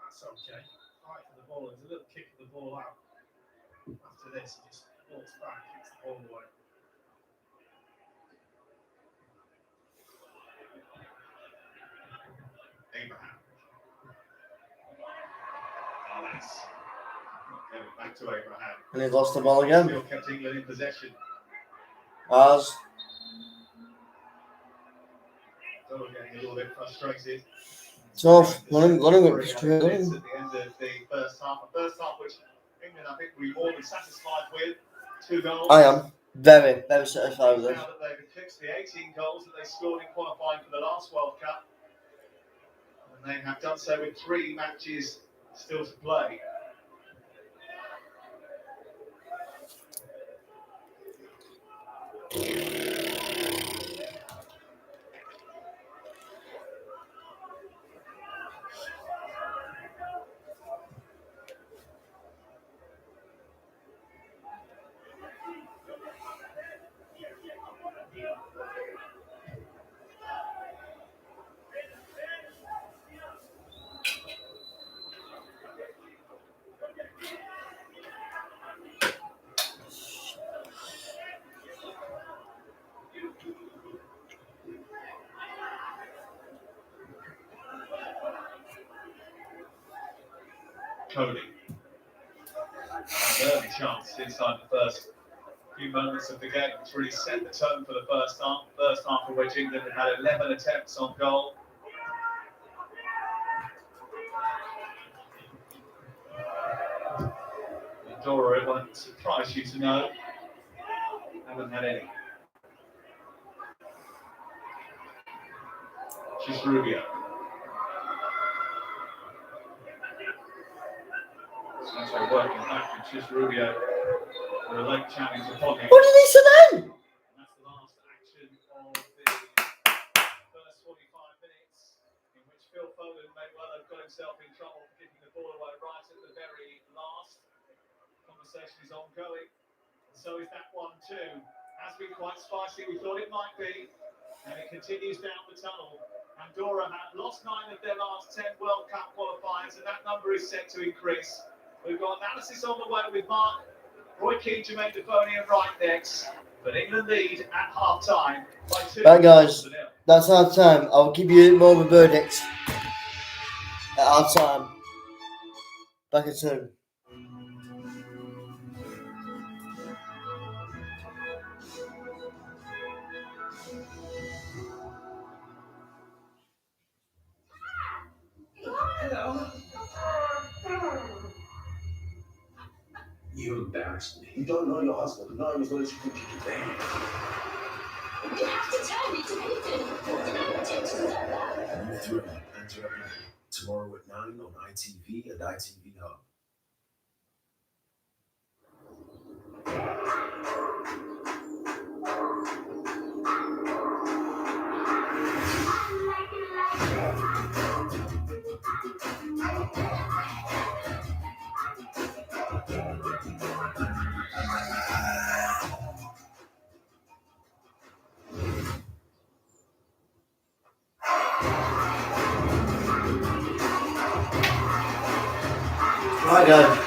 That's okay. Fight for the ball. There's a little kick of the ball out. After this, he just walks back, kicks the ball away. Abraham. Back to Abraham. And he's lost the ball again. Still kept England in possession. As. Still getting a little bit frustrated. Tough. Running. At the end of the first half. A first half which England, I think, were more than satisfied with. 2 goals. I am. Very, very satisfied with this. Now that they've eclipsed the 18 goals that they scored in qualifying for the last World Cup. And they have done so with 3 matches still to play. Cody. An early chance inside the first few moments of the game, which really set the tone for the first half. First half of which England had 11 attempts on goal. Andorra, it won't surprise you to know, haven't had any. Just Rubio. So working backwards, just Rubio. The late challenge upon him. What did he say then? And that's the last action of the first 45 minutes, in which Phil Foden may well have got himself in trouble for giving the ball away right at the very last. Conversation is ongoing, and so is that one too. Has been quite spicy, we thought it might be, and it continues down the tunnel. Andorra had lost 9 of their last 10 World Cup qualifiers, and that number is set to increase. We've got analysis on the way with Mark, Roy Keane, Jermaine Defoe, and right next. But England lead at half-time by 2. Right, guys, that's half time. I'll give you more of a verdict at half time. Back at 2. Hello. You embarrassed me. You don't know your husband. Not as well as you think you can. You have to tell me to meet him. New thriller, Angela Black. Tomorrow at 9 on ITV and ITV Hub. Right, guys.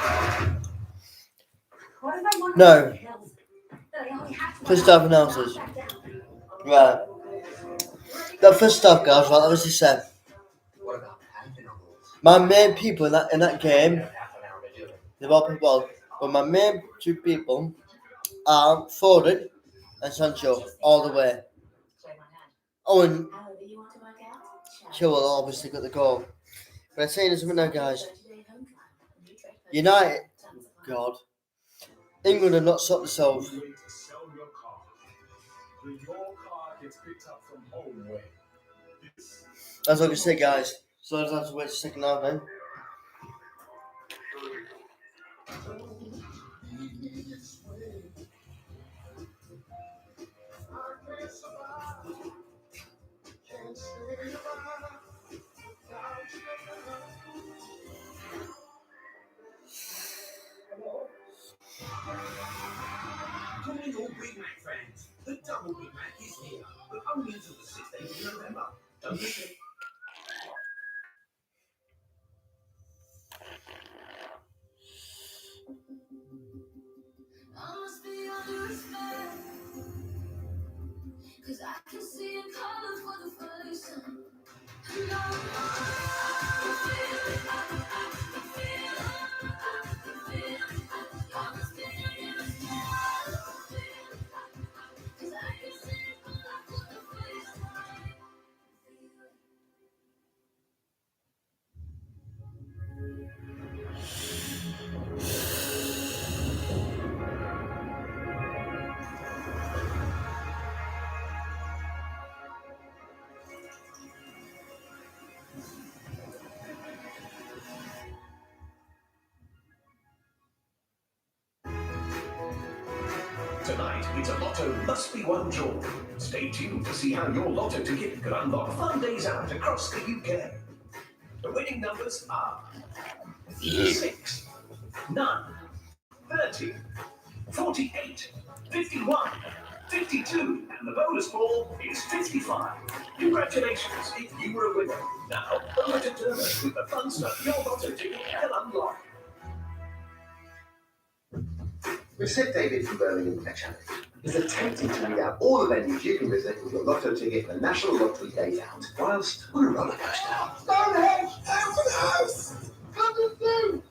What if I want No. to kill? They only have to First half analysis. Right. The first half, guys, right, that was the same. My main people in that game, they've all played well, but my main 2 people are Foden and Sancho, all the way. Oh, and Chilwell obviously got the goal. But I'm saying something now, guys. United, God, England have not sorted themselves. Way to sell your car. When your car gets picked up from home way. That's what I say, guys. So I just have to wait a second now, then. Calling all Big Mac fans. The double Big Mac is here, but only until the 16th of November. Don't miss it. Cause I can see it coming for the first time. Tonight, it's a Lotto Must Be One draw. Stay tuned to see how your Lotto ticket could unlock fun days out across the UK. The winning numbers are 6, 9, 30, 48, 51, 52, and the bonus ball is 55. Congratulations if you were a winner. Now, over to Dermot with the fun stuff your Lotto ticket can unlock. We've sent David from Birmingham a challenge. He's attempting to read out all the venues you can visit with your Lotto ticket and the National Lottery Days out, whilst on a roller coaster. Stonehenge! Open house! Come to do!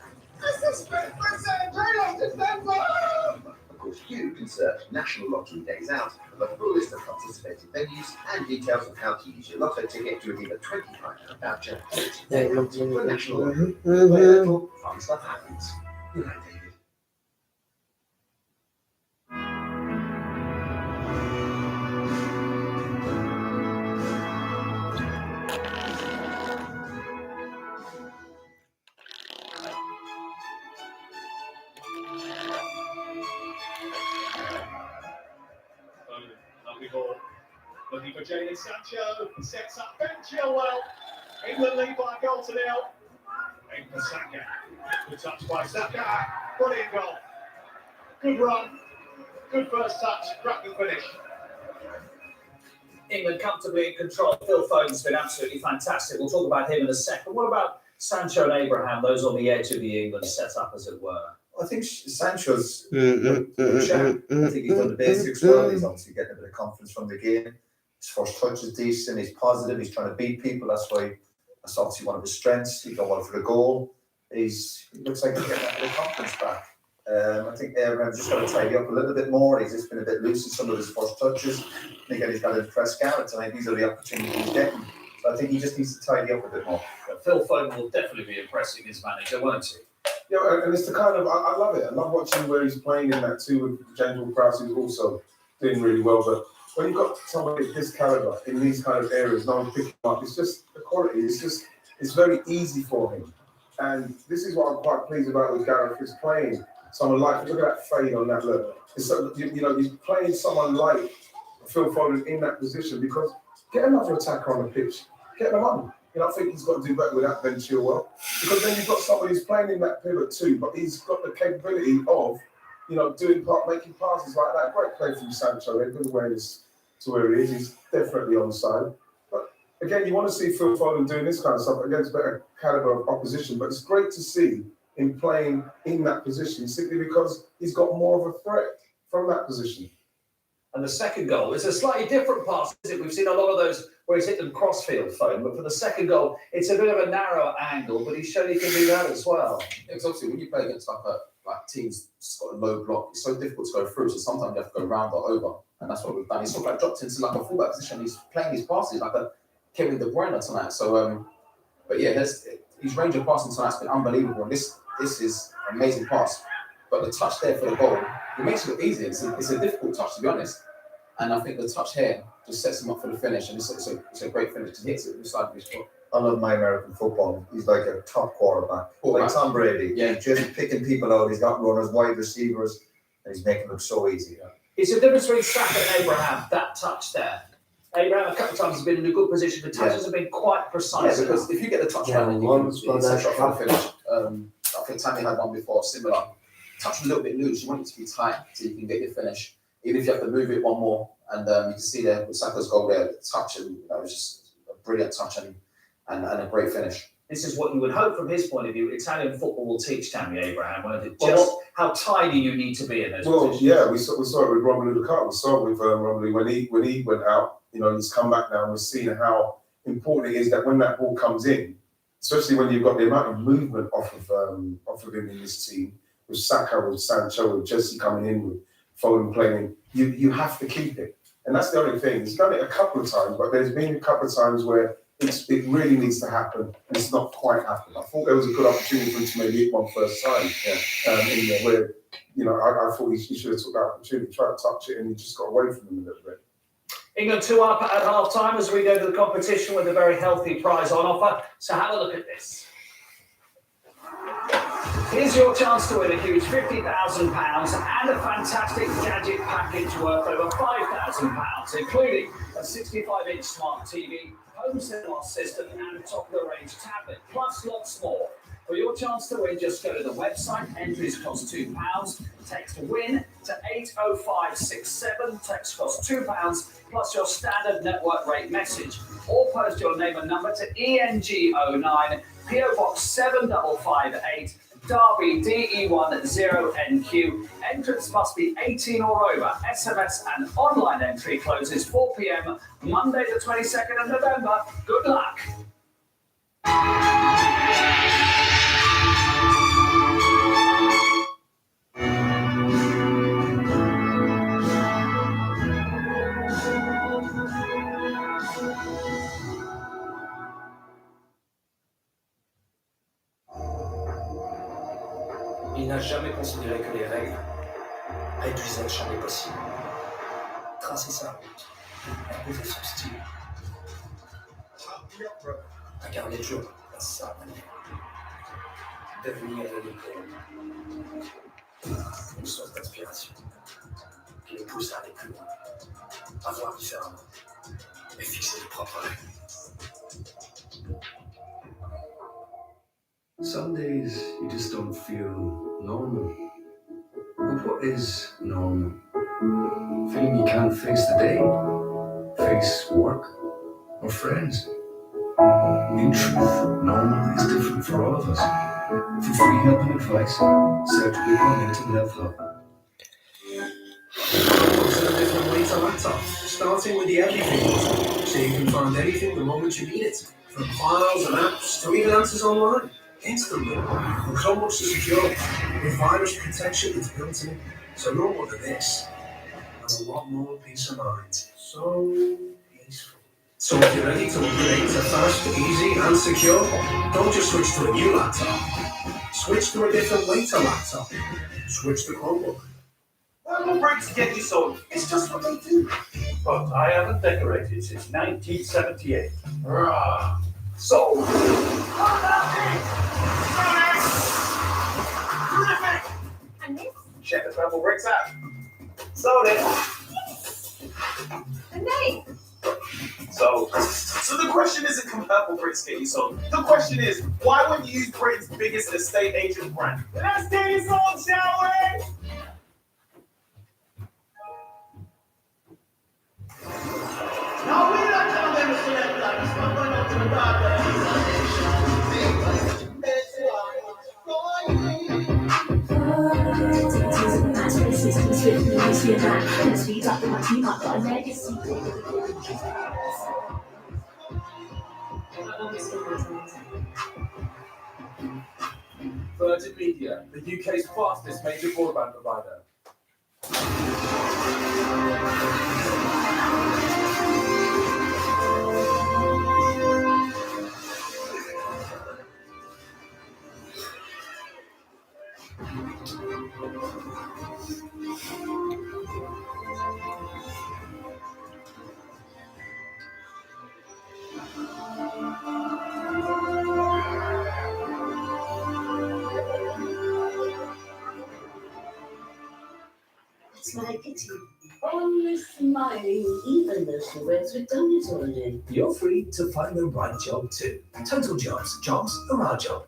14 days out with a full list of participating venues and details of how to use your lotto ticket to redeem a £25 voucher. For National Lottery, where little fun stuff happens. Good night, David. Lovely ball. Looking for Jadon Sancho. Sets up Ben Chilwell. England lead by a goal to nil. In for Saka. Good touch by Saka. Brilliant goal. Good run. Good first touch. Cracking finish. England comfortably in control. Phil Foden's been absolutely fantastic. We'll talk about him in a second. What about Sancho and Abraham, those on the edge of the England setup, as it were? I think Sancho's good chap. I think he's done the basics well. He's obviously getting a bit of confidence from the game. His first touch is decent. He's positive. He's trying to beat people. That's obviously one of his strengths. He's done well for the goal. He looks like he's getting a bit of confidence back. I think Abraham's just got to tidy up a little bit more. He's just been a bit loose in some of his first touches. I think he's got to impress Garrett tonight. These are the opportunities he's getting. So I think he just needs to tidy up a bit more. But Phil Foden will definitely be impressing his manager, won't he? Yeah, and it's the kind of, I love it. I love watching where he's playing in that too with General Prowse, who's also doing really well. But when you've got somebody of his caliber in these kind of areas, no one's picking him up. It's just the quality. It's very easy for him. And this is what I'm quite pleased about with Gareth, is playing someone like, look at that fade on that look. It's so, he's playing someone like Phil Foden in that position, because get another attacker on the pitch, get them on. I think he's got to do better with that than Chilwell, because then you've got somebody who's playing in that pivot too, but he's got the capability of, making passes like that. Great play from Sancho. Good awareness to where he is. He's definitely onside. But again, you want to see Phil Foden doing this kind of stuff against better caliber of opposition. But it's great to see him playing in that position, simply because he's got more of a threat from that position. And the second goal is a slightly different pass, isn't it? We've seen a lot of those where he's hit them crossfield, Foden, but for the second goal, it's a bit of a narrower angle, but he's shown he can do that as well. Yeah, because obviously when you play against like teams that's got a low block, it's so difficult to go through, so sometimes you have to go round or over, and that's what we've done. He's sort of like dropped into like a fullback position. He's playing his passes like a Kevin De Bruyne tonight. So, but yeah, his range of passing tonight's been unbelievable, and this is an amazing pass. But the touch there for the goal, it makes it look easy. It's a difficult touch, to be honest. And I think the touch here just sets him up for the finish, and it's a great finish. He hits it with the side of his foot. I love my American football. He's like a top quarterback. Like Tom Brady. Yeah. He's just picking people out. He's got runners, wide receivers, and he's making it look so easy. Yeah. It's the difference between Saka and Abraham, that touch there. Abraham, a couple of times, has been in a good position. The touches have been quite precise. Yeah, because if you get the touch right, then you can set up for the finish. I think Tammy had one before, similar. Touch a little bit loose. You want it to be tight so you can get your finish. Even if you have to move it one more. And you can see there with Saka's goal there, the touch, and that was just a brilliant touch and a great finish. This is what you would hope from his point of view. Italian football will teach Tammy Abraham, won't it? Just how tidy you need to be in those positions. Yeah, we saw it with Romelu Lukaku. We saw it with Romelu when he went out. He's come back now, and we're seeing how important it is that when that ball comes in, especially when you've got the amount of movement off of him in this team, with Saka, with Sancho, with Jesse coming in, with Foden playing, you have to keep it. And that's the only thing. He's done it a couple of times, but there's been a couple of times where it really needs to happen, and it's not quite happened. I thought there was a good opportunity for him to maybe hit one first time, in there where, I thought he should have took that opportunity, tried to touch it, and he just got away from him a little bit. England 2 up at half-time as we go to the competition with a very healthy prize on offer. So have a look at this. Here's your chance to win a huge £50,000 and a fantastic gadget package worth over £5,000, including a 65-inch smart TV, home cinema system, and a top-of-the-range tablet, plus lots more. For your chance to win, just go to the website. Entries cost £2. Text WIN to 80567. Text costs £2 plus your standard network rate message. Or post your name and number to ENG09, PO Box 7558, Derby DE10NQ. Entrance must be 18 or over. SMS and online entry closes 4 p.m. Monday the 22nd of November. Good luck. Il n'a jamais considéré que les règles réduisaient le champ des possibles. Tracer sa route, imposer son style. Incarner le jeu à sa manière. Devenir ridicule. Une source d'inspiration qui le pousse à aller plus loin, à voir différemment et fixer ses propres règles. Some days you just don't feel normal. But what is normal? Feeling you can't face the day, face work, or friends. In truth, normal is different for all of us. For free help and advice, search Google Mental Health Hub. Observe different ways on laptop, starting with the everything button, so you can find anything the moment you need it, from files and apps to even answers online, instantly, and so much to secure, with virus protection that's built in, so no more than this, and a lot more peace of mind. So peaceful. So if you're ready to upgrade to fast, easy, and secure, don't just switch to a new laptop. Switch to a different way to laptop. Switch to Chromebook. Thermal bricks get you sold. It's just what they do. But I haven't decorated since 1978. Rah. So. Terrific! And this? Check the thermal bricks out. Sold it. And they? So the question isn't can purple bricks get you sold. The question is, why wouldn't you use Britain's biggest estate agent brand? Let's get you sold, shall we? Now we like to remember celebrities, but we're not to the Virgin Media, the UK's fastest major broadband provider. It's my pity. Always smiling, even though she works with dummies all day. You're free to find the right job too. Total Jobs. Jobs are our job.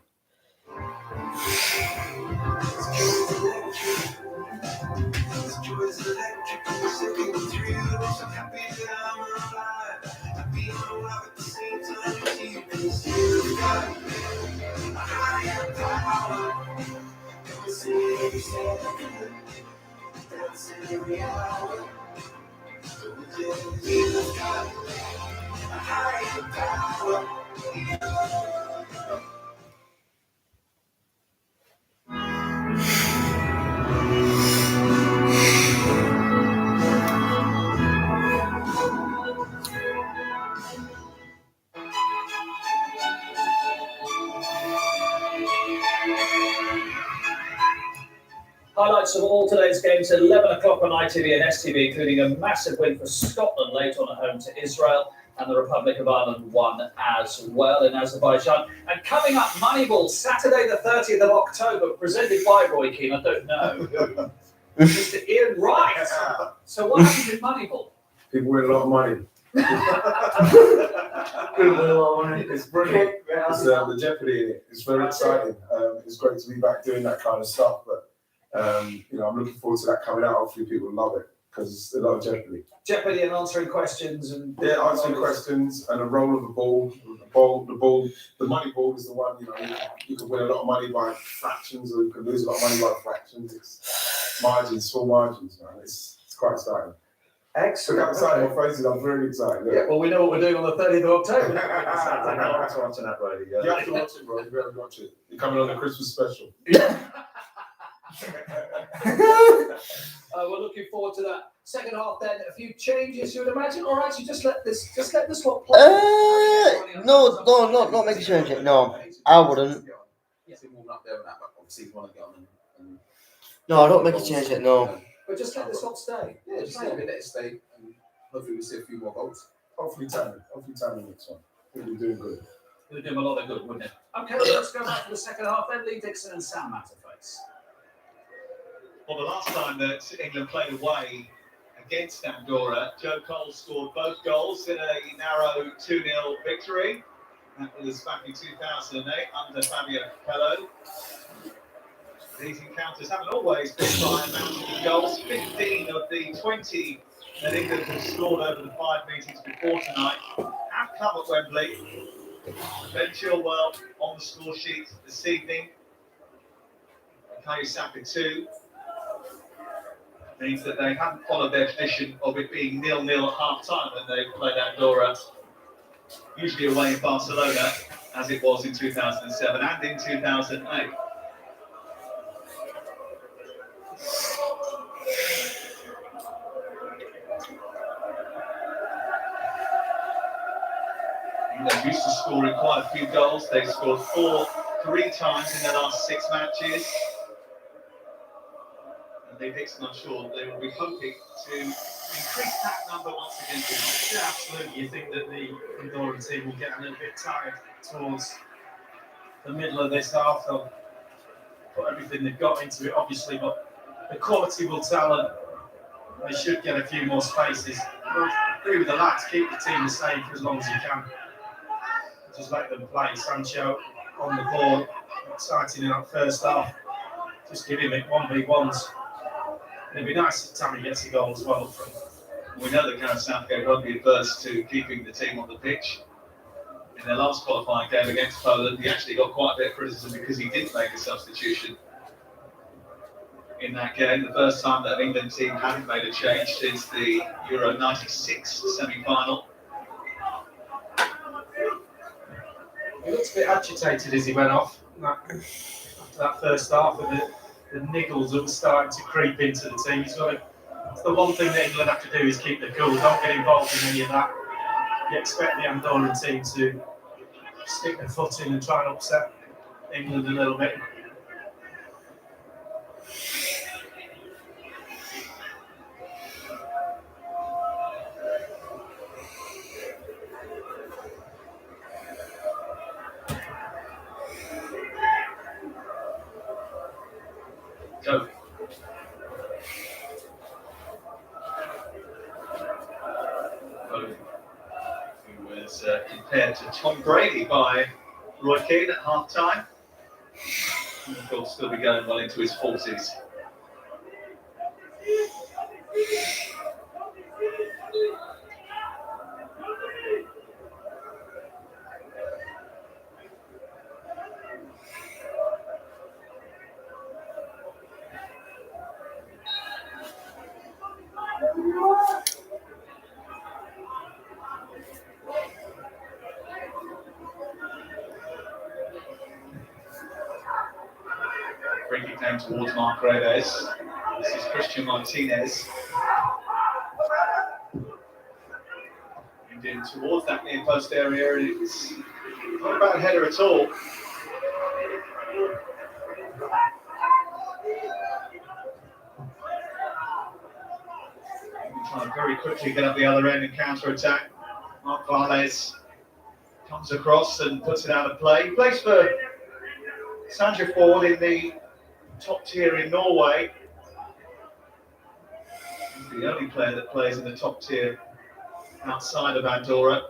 Highlights of all today's games at 11 o'clock on ITV and STV, including a massive win for Scotland late on at home to Israel, and the Republic of Ireland won as well in Azerbaijan. And coming up, Moneyball, Saturday the 30th of October, presented by Roy Keane, I don't know, Mr. Ian Wright. So what happens in Moneyball? People win a lot of money. It's brilliant. It's the jeopardy in it. It's very exciting. It's great to be back doing that kind of stuff, but I'm looking forward to that coming out. Hopefully people love it because it's a lot of jeopardy. Jeopardy and answering questions and answering questions and a roll of the ball. The money ball is the one you can win a lot of money by fractions, or you can lose a lot of money by fractions. It's margins, small margins, man. It's quite exciting. Excellent. Look how excited my face is. I'm very excited. Yeah, well, we know what we're doing on the 30th of October. I have to watch that, Brady. You have to watch it, bro. You better watch it. You're coming on the Christmas special. We're looking forward to that second half. Then a few changes, you would imagine, or actually just let this one play. No, not make a change. No, I wouldn't. See him warming up there and that, but obviously you want to get on and No, I don't make a change yet, no. But just let the salt stay. Yeah, just let it stay, and hopefully we'll see a few more goals. Hopefully timing next one. We'll be doing good. It would do him a lot of good, wouldn't it? Okay, let's go back to the second half then. Lee Dixon and Sam Matterface. Well, the last time that England played away against Andorra, Joe Cole scored both goals in a narrow 2-0 victory. That was back in 2008 under Fabio Capello. These encounters haven't always been by a mountain of goals. 15 of the 20 that England have scored over the 5 meetings before tonight have come at Wembley. Ben Chilwell on the score sheet this evening. Bukayo Saka 2. Means that they haven't followed their tradition of it being 0-0 at half-time when they played Andorra, usually away in Barcelona, as it was in 2007 and in 2008. England used to scoring quite a few goals. They scored 3 times in their last 6 matches. Lee Dixon, I'm sure they will be hoping to increase that number once again. Yeah, absolutely. You think that the Andorran team will get a little bit tired towards the middle of this half. They'll put everything they've got into it, obviously, but the quality will tell, and they should get a few more spaces. I agree with the lads, keep the team the same for as long as you can. Just let them play. Sancho on the ball, exciting in that first half. Just give him it 1v1s. It'd be nice if Tammy gets a goal as well up front. We know that Gareth Southgate won't be adverse to keeping the team on the pitch. In their last qualifying game against Poland, he actually got quite a bit of criticism because he didn't make a substitution in that game. The first time that an England team hadn't made a change since the Euro '96 semi-final. He looked a bit agitated as he went off after that first half, and the niggles that were starting to creep into the team. It's the one thing that England have to do is keep the cool. Don't get involved in any of that. You expect the Andorran team to stick their foot in and try and upset England a little bit. Go. Who was compared to Tom Brady by Roy Keane at half-time. And of course, still be going well into his 40s. Free kick down towards Mark Reves. This is Christian Martinez. And in towards that near post area, and it's not a bad header at all. Trying to very quickly get up the other end and counter attack. Mark Varles comes across and puts it out of play. He plays for Sandefjord in the top tier in Norway. He's the only player that plays in the top tier outside of Andorra.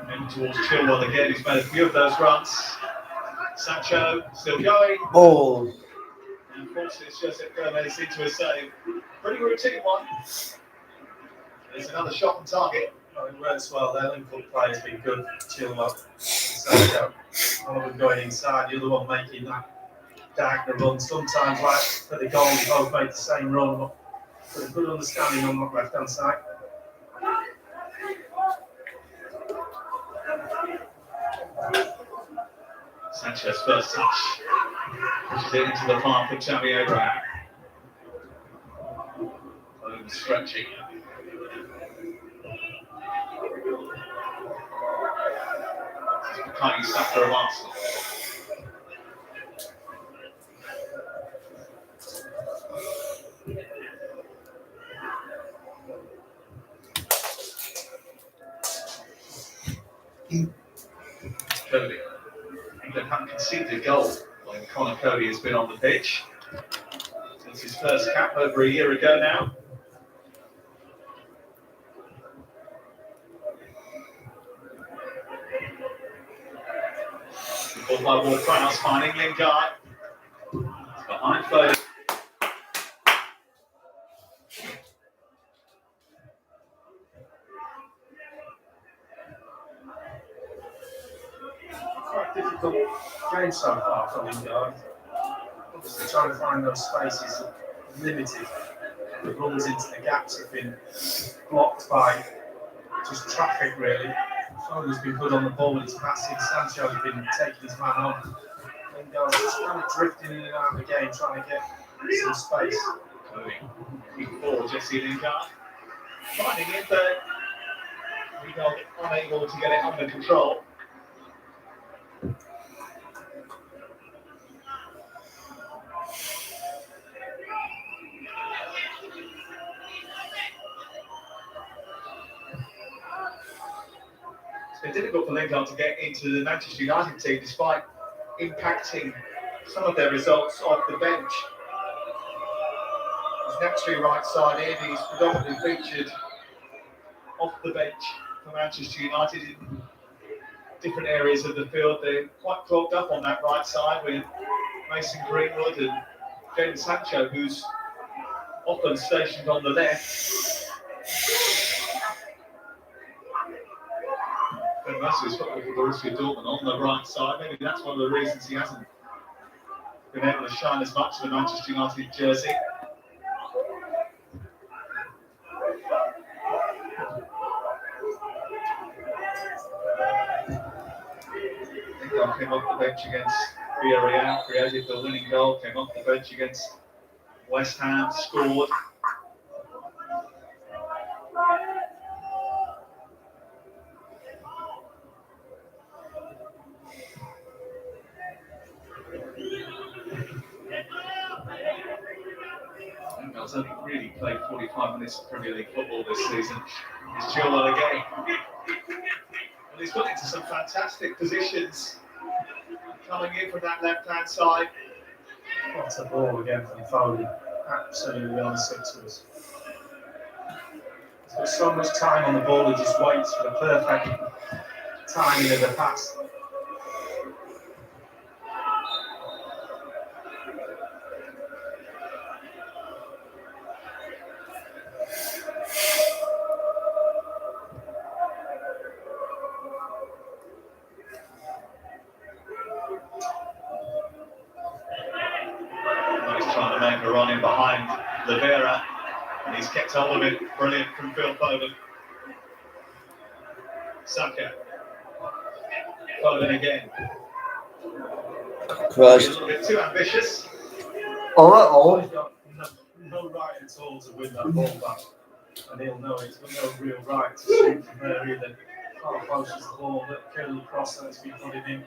And towards Chilwell again, he's made a few of those runs. Sancho still going. Oh. And unfortunately, it's just Gomez into a save. Pretty routine one. There's another shot on target. Oh, it works well. Their link-up play has been good. Chilwell, Sancho. One of them going inside, the other one making that diagonal run. Sometimes, like for the goal, we both made the same run, but with a good understanding on that left-hand side. Sancho's first touch pushes it into the path of Tammy Abraham. Foden stretching. This is Bukayo Saka of Arsenal. Cody. England haven't conceded a goal when Connor Cody has been on the pitch. Since his first cap over a year ago now. Ball by Ward-Prowse finding Lingard. It's behind Foden. Quite difficult game so far for Lingard. Obviously trying to find those spaces limited. The runs into the gaps have been blocked by just traffic really. Foden's been good on the ball with his passing. Sancho's been taking his man on. Lingard's just kind of drifting in and out of the game, trying to get some space. Moving forward, Jesse Lingard. Finding it, but Lingard unable to get it under control. It's been difficult for Lingard to get into the Manchester United team despite impacting some of their results off the bench. He's naturally right-sided, he's predominantly featured off the bench for Manchester United in different areas of the field. They're quite clogged up on that right side with Mason Greenwood and Jadon Sancho, who's often stationed on the left. And most of his football for Borussia Dortmund on the right side. Maybe that's one of the reasons he hasn't been able to shine as much in the Manchester United jersey. Lingard came off the bench against Villarreal, created the winning goal, came off the bench against West Ham, scored. Lingard's only really played 45 minutes of Premier League football this season. He's chilled on again. And he's got into some fantastic positions coming in from that left-hand side. What a ball again from Foden. Absolutely on six to us. He's got so much time on the ball, he just waits for the perfect timing of the pass. Run in behind Oliveira, and he's kept hold of it. Brilliant from Phil Foden. Saka. Foden again. Christ. A little bit too ambitious. Oh. He's got no right at all to win that ball back, and he'll know it. He's got no real right to shoot from there either. Far close as the ball that curly cross that's been put in.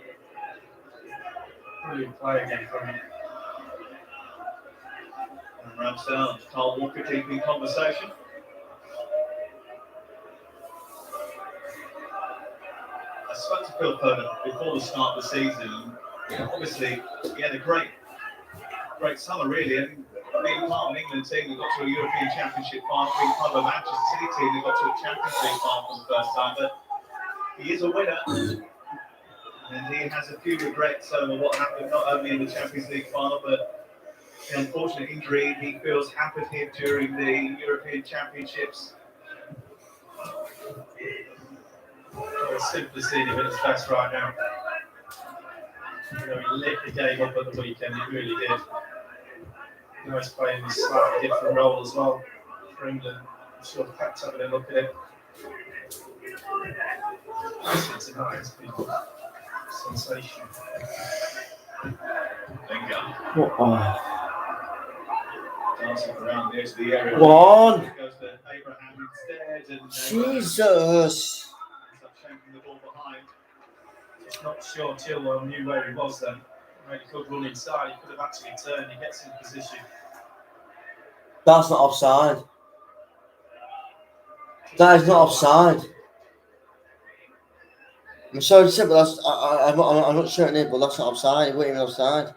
Brilliant play again from him. And Ramsdale and Carl Walker keeping conversation. I spoke to Phil Foden before the start of the season. Obviously, he had a great summer, really. And being part of an England team that got to a European Championship final, being part of a Manchester City team that got to a Champions League final for the first time. But he is a winner. And he has a few regrets over what happened, not only in the Champions League final, but the unfortunate injury he feels hampered him during the European Championships. I've simply seen him at his best right now. You know, he lit the game up at the weekend, he really did. You know, he's playing a slightly different role as well for England. I'm sure the Pep's having a look at it. Tonight, it's been Sensation. Lingard Oh. dancing around the edge of the area. One. Goes to Abraham instead, and Jesus. ends up shanking the ball behind. Just not sure Chilwell knew where he was then. He could run inside, he could have actually turned, he gets in position. That's not offside. That is not offside. I'm sorry to say, but that's, I'm not sure it is, but that's not offside. It wasn't even offside.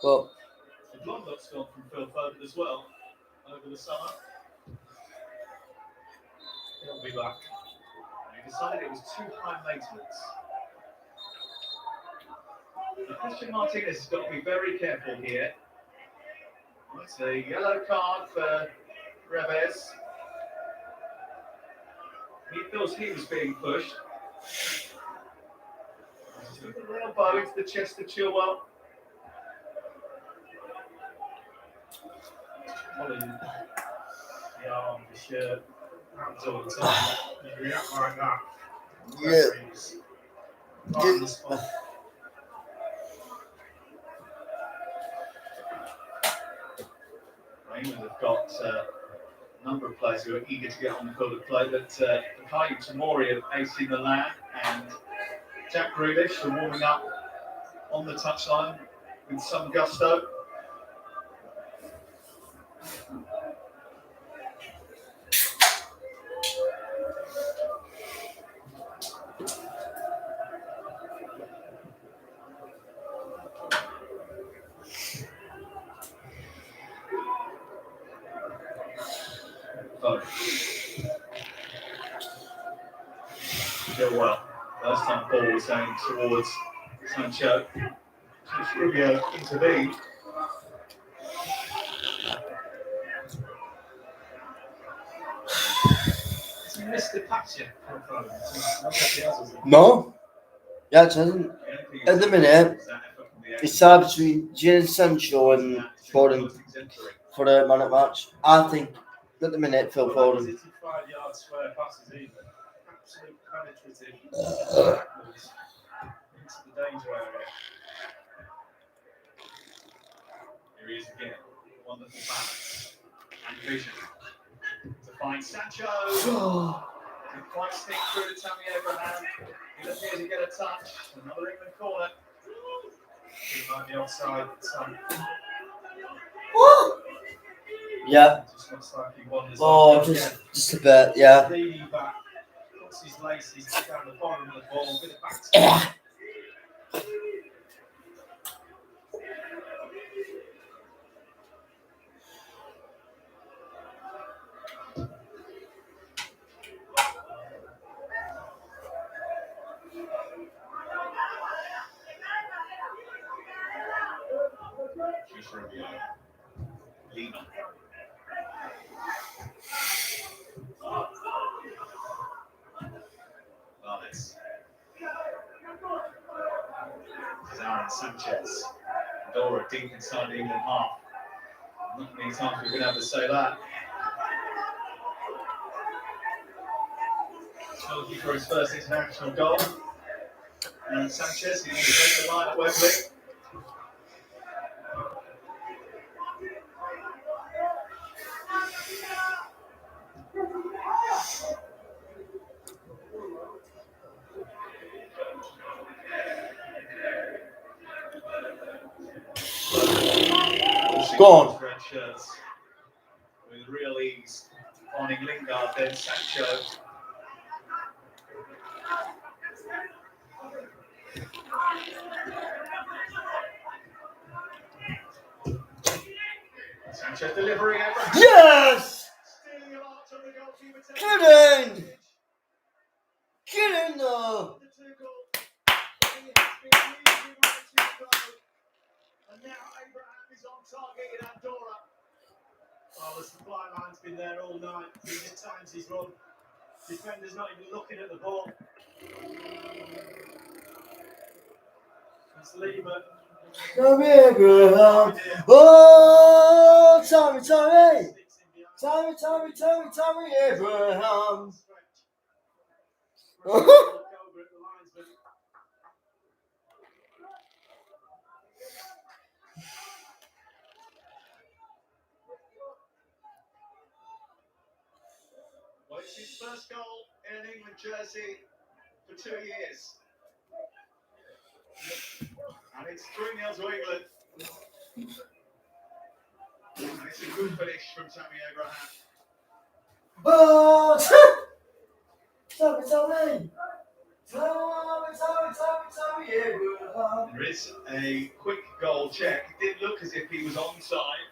But The blonde look's gone from Phil Foden as well over the summer. He'll be back. He decided it was too high maintenance. Now, Christian Martinez has got to be very careful here. It's a yellow card for Reves. He feels he was being pushed. Took a elbow into the chest of Chilwell. Pulling the arm, the shirt, hands all the time. You react like that. Referees. On the spot. England have got a number of players who are eager to get on the field of play, but Bukayo Tomori of AC Milan and Jack Grealish are warming up on the touchline with some gusto. Still well. First time ball was going towards Sancho. Rubio intervened. Has he missed the patch yet? no. Yeah, it hasn't. At the minute, it's tied between Jadon Sancho and Foden for the man at match. I think at the minute, Phil Foden. 5-yard square passes either. Absolute penetrative tackles into the danger area. Here he is again. Wonderful balance and vision to find Sancho. Didn't quite sneak through to Tammy Abraham. He appears to get a touch. Another England corner. He might be offside. Yeah. Just looks like he wanders Oh, off. just a bit, yeah. Leaning back, puts his laces down the bottom of the ball, bit of back. Lima. This is Aaron Sanchez. Andorra deep inside the England half. Not many times we've been able to say that. Looking for his first international goal. And Sanchez, he's going to take the line at Wembley. Go on. Red shirts with real ease. Finding Lingard, then Sancho. Sanchez delivering Abraham. Yes! Stealing a lot from the goalkeeper. Get in! Get in though! And now Abraham is on target in Andorra. Well, the supply line's been there all night. He just times his run. Defender's not even looking at the ball. It's Lima. Come here, Abraham. Oh, Tommy Abraham. Well, it's his first goal in an England jersey for 2 years. And it's 3-0 to England. And it's a good finish from Tammy Abraham. But Tommy. There is a quick goal check. It did look as if he was onside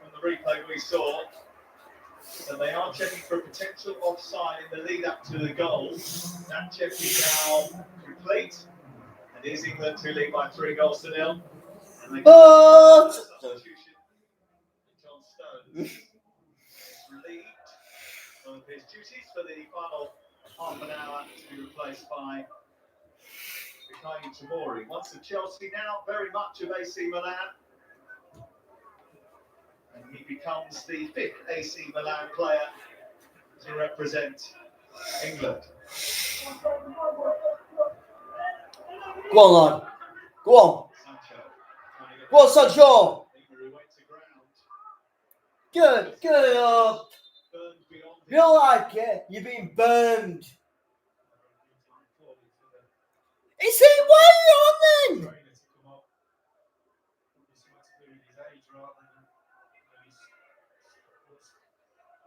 from the replay we saw. So they are checking for potential offside in the lead up to the goal. That check is now complete. And is England to lead by 3-0. And they substitution. John Stones is relieved of his duties for the final half an hour to be replaced by Mikael Tamori. Once at Chelsea, now very much of AC Milan. And he becomes the 5th AC Milan player to represent England. Go on, lad. Go on. Sancho. Go on, Sancho. Good up. You don't like it. You're being burned. Is he way on then?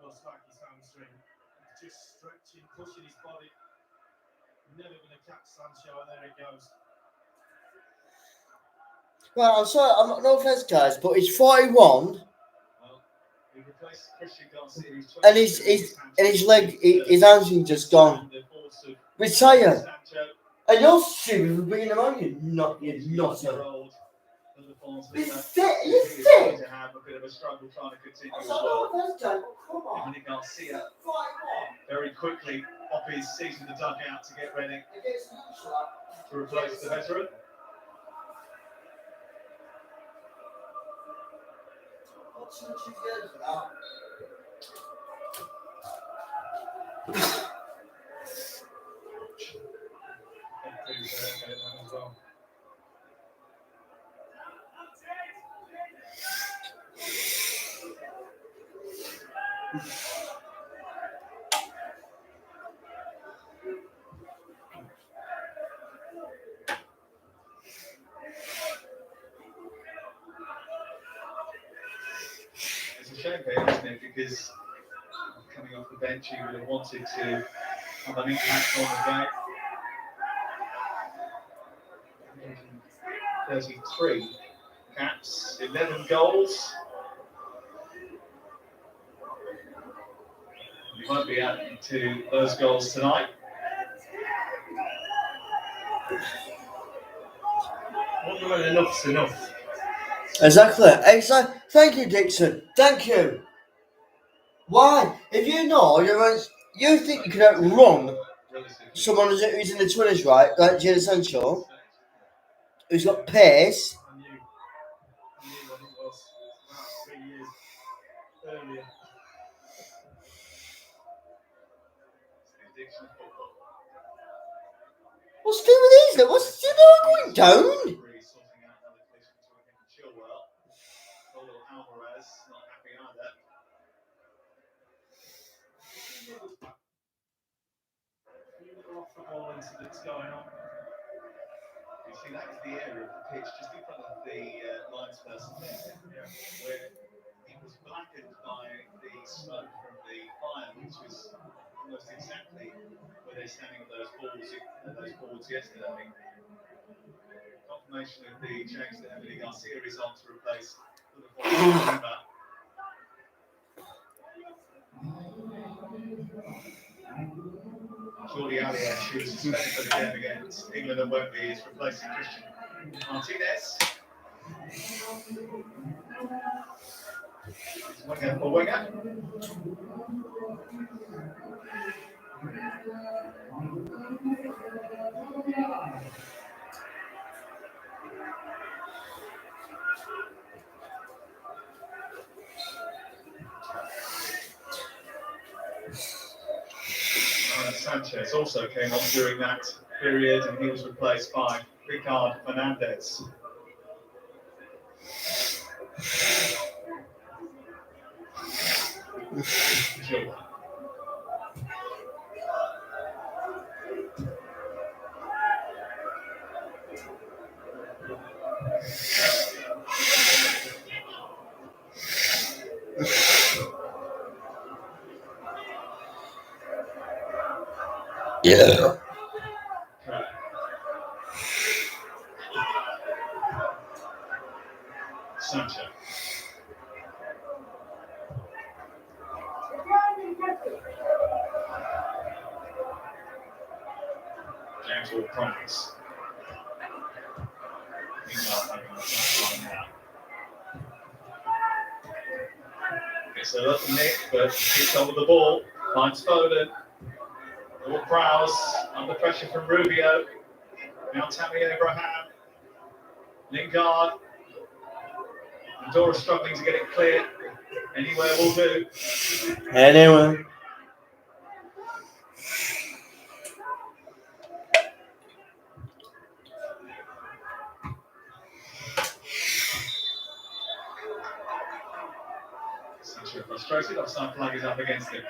Looks like his hamstring. He's just stretching, pushing his body. Never going to catch Sancho, and there he goes. Right, I'm sorry, I'm not no offense, guys, but he's 41. He replaced Christian Garcia, And his leg, his hamstring just gone. Retire. And you're stupid for bringing him on, you're nutter. He's fit, he's fit. To have a bit of a struggle trying to continue as I'm well. not offense, guys, but come on. Dominic Garcia very quickly off his seat in the dugout to get ready to replace the veteran. It's a shame for him, isn't it? Because coming off the bench, he would have wanted to have an impact on the game. 33 caps, 11 goals. He won't be adding to those goals tonight. Enough's enough. Exactly. Thank you, Dixon. Thank you. Why? If you know, you think you can outrun someone who's in the 20s, right? Like Jadon Sancho, who's got pace. I knew what it was about 3 years earlier. What's the with these? What's the going down? Off the ball incidents going on. You see, that is the area of the pitch just in front of the linesperson there, where it was blackened by the smoke from the fire, which was almost exactly where they're standing on those boards yesterday. Confirmation of the change that Emily Garcia is on to replace the Jordi Allier, who was suspended for the game against England and Wembley, is replacing Christian Martinez. He's winger for winger. Sanchez also came on during that period, and he was replaced by Ricard Fernandez. Yeah. Sancho. James will promise. Meanwhile, having the touchline now. It's a little nick, but keeps on with the ball. Finds Foden. Little Prowse under pressure from Rubio. Now Tammy Abraham. Lingard. Andorra struggling to get it clear. Anywhere will do. Anyway. Sancho frustrated. Offside flag is up against him.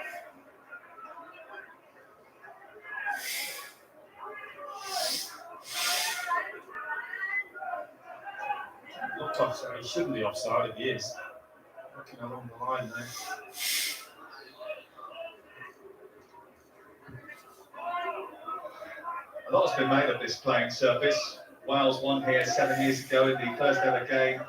Looked offside. He shouldn't be offside if he is. Looking along the line there. A lot has been made of this playing surface. Wales won here 7 years ago in the first ever game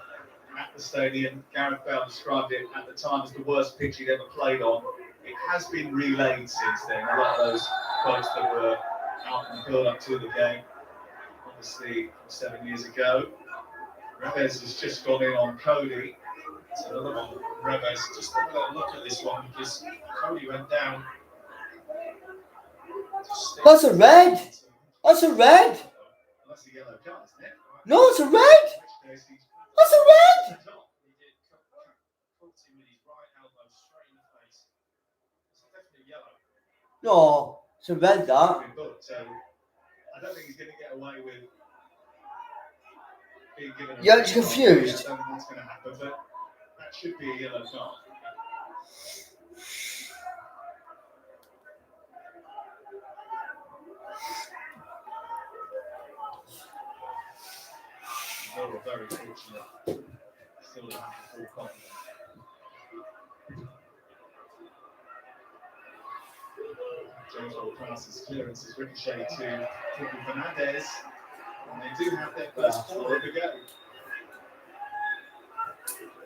at the stadium. Gareth Bale described it at the time as the worst pitch he'd ever played on. It has been relayed since then. A lot of those quotes that were out in the build-up to the game, obviously from 7 years ago. Reves has just gone in on Cody. It's another one. Reves, just have a little look at this one because Cody went down. That's a red. That's a red. That's a yellow card, isn't it? No, it's a red. That's a red. He did caught him with his right elbow straight in the face. It's definitely yellow. No, it's a red, that. So I don't think he's going to get away with being given a You're confused. I don't think that's going to happen, but that should be a yellow card. They were very fortunate. Still don't have the full confidence. James Ward-Prowse's clearance is ricocheted to Triple Fernandez, and they do have their first corner of the game.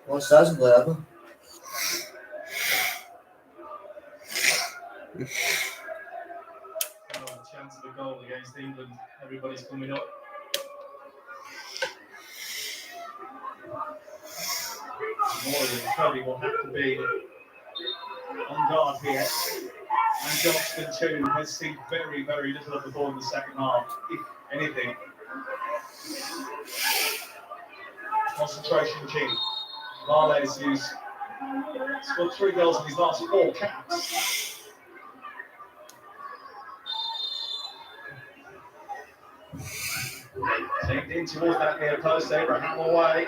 What's that? Whatever. Oh, the chance of a goal against England. Everybody's coming up. Morley and Cody will have to be on guard here. And Johnston too has seen very, very little of the ball in the second half, if anything. Concentration key. Marles, who's scored 3 goals in his last 4 caps. Taken in towards that near post, Abraham away.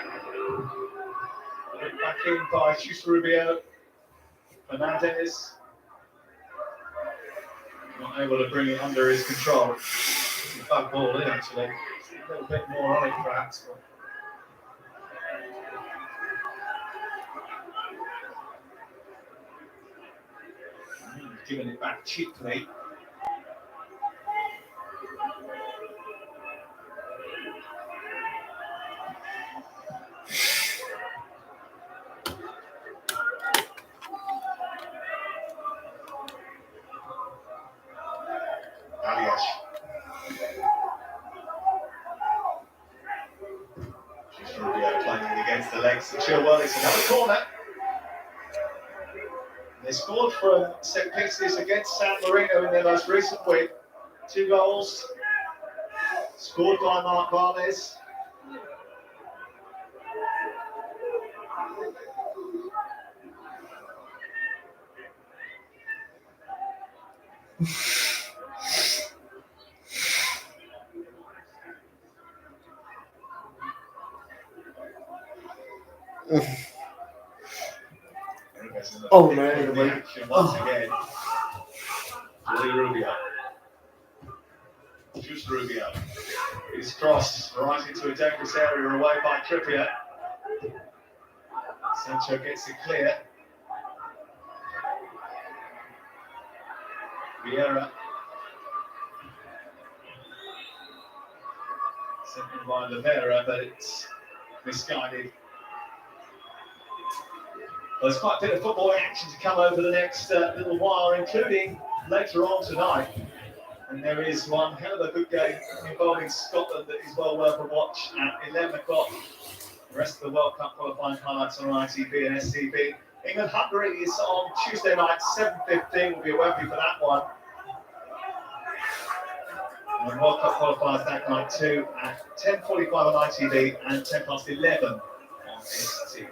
Back in by Rubio. Fernandez. Not able to bring it under his control. It's a bad ball in actually. A little bit more on it perhaps. But giving it back cheaply. Aliash. Rubio playing it against the legs of Chilwell. It's another corner. They scored from set pieces against San Marino in their most recent win. 2 goals scored by Mark Varnes. Oh man, Once again, Willie Rubio. Juice Rubio. His cross right into a dangerous area away by Trippier. Sancho gets it clear. Vieira. Taken by Lavera, but it's misguided. Well, there's quite a bit of football action to come over the next little while, including later on tonight. And there is one hell of a good game involving Scotland that is well worth a watch at 11 o'clock. The rest of the World Cup qualifying highlights on ITV and SCB. England-Hungary is on Tuesday night, 7:15. We'll be at Wembley for that one. And World Cup qualifiers that night too at 10:45 on ITV and 11 on SCB.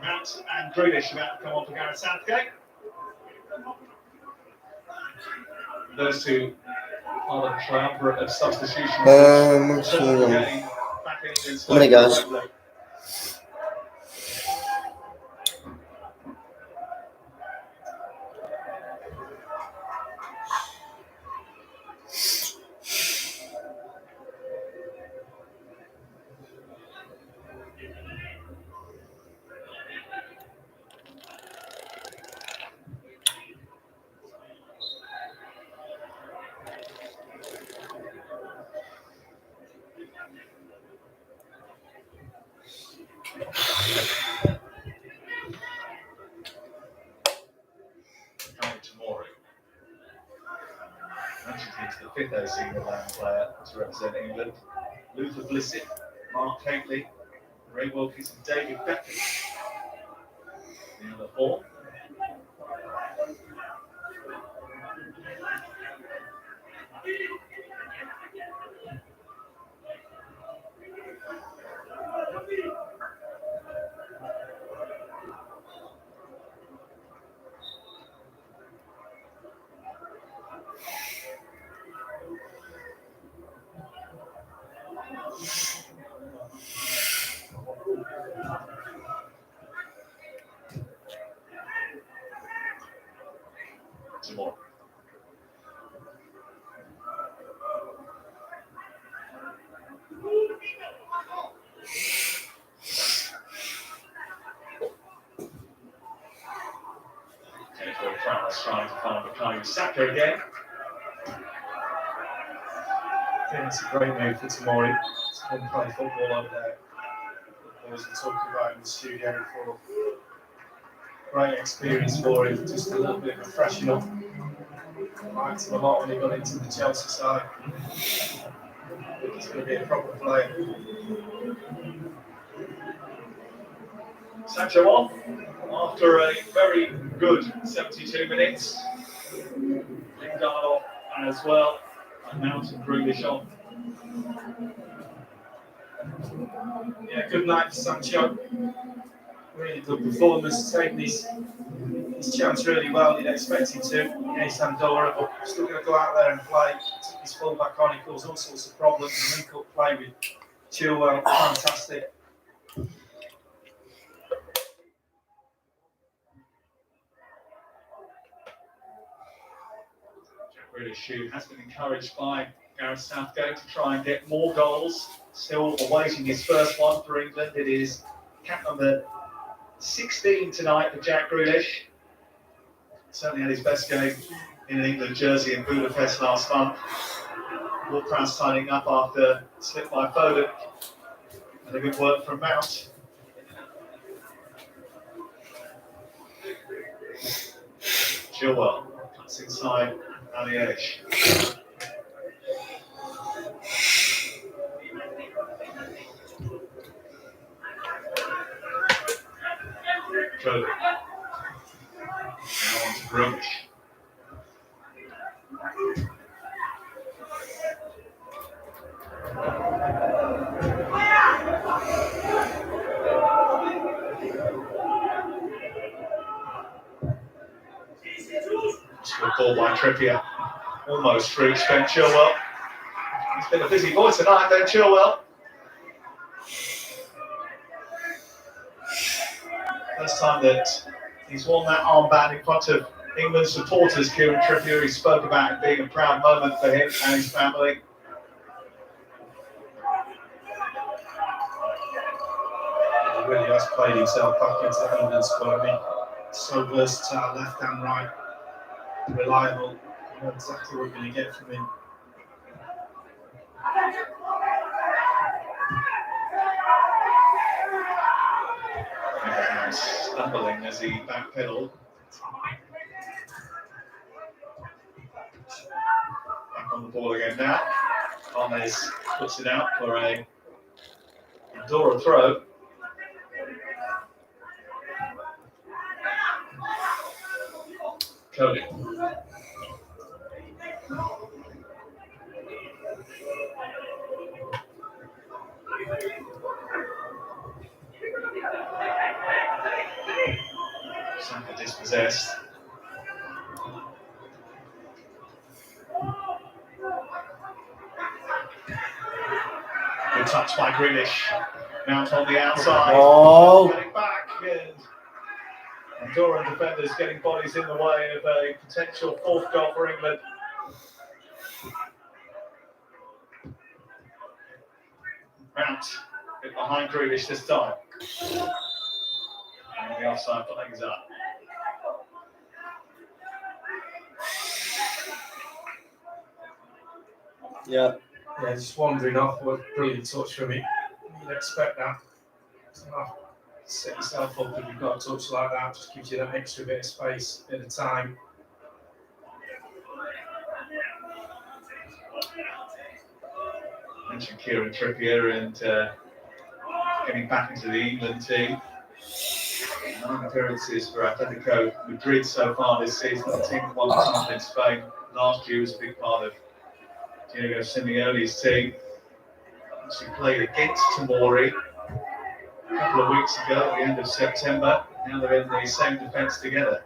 Mount and Grealish about to come on for Gareth Southgate. Those two are the triumvirate of substitutions. How many guys? He's the fifth OC Milan player to represent England. Luther Blissett, Mark Haley, Ray Wilkins and David Beckham. The other four. More. Trying to find Bukayo Saka again. I think it's a great move for Tomori to come play football over there. The boys were talking about in the studio before. Great experience for him, just a little bit of a freshen up. Liked him a lot when he got into the Chelsea side. I think he's going to be a proper player. Sancho on after a very good 72 minutes. Lingard off as well, and Mount and Grealish on. Yeah, good night for Sancho. Really good performance, taking his chance really well. You'd expect him to against Andorra, but still going to go out there and play. Took his full back on, he caused all sorts of problems. The link-up play with Chilwell, fantastic. Grealish has been encouraged by Gareth Southgate to try and get more goals. Still awaiting his first one for England. It is cap number 16 tonight for Jack Grealish. Certainly had his best game in an England jersey in Budapest last month. Ward-Prowse signing up after slip by Foden. And a good work from Mount. Chilwell cuts inside Aliège. Kobe. Now on to Grealish. Good ball by Trippier. Almost reached Ben Chilwell. He's been a busy boy tonight, Ben Chilwell. First time that he's worn that armband in front of England supporters, Kieran Trippier. He spoke about it being a proud moment for him and his family. He really has played himself back into the England squad. I mean, so versatile, left and right, reliable. You know exactly what you're going to get from him. stumbling as he backpedaled. Back on the ball again now. Gomez puts it out for a Andorra throw. Cody. Saka dispossessed. Good touch by Grealish. Mount on the outside. Oh. Getting back, and Andorran defenders getting bodies in the way of a potential fourth goal for England. Mount bit behind Grealish this time. And the offside flags up. Yeah. Yeah, just wandering off. What a brilliant touch from him. You'd expect that. So, set yourself up if you've got a touch like that. Just gives you that extra bit of space, bit of time. Mentioned Kieran Trippier and getting back into the England team. 9 appearances for Atletico Madrid so far this season. The team won the title in Spain last year, was a big part of Diego Simeone's team. She played against Tomori a couple of weeks ago at the end of September. Now they're in the same defence together.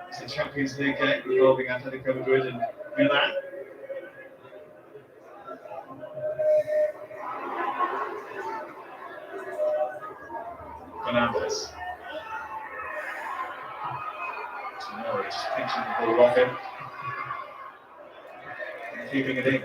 It's a Champions League game involving Atletico Madrid and Milan. Fernandes. Tomori just pinching the ball off him and keeping it in.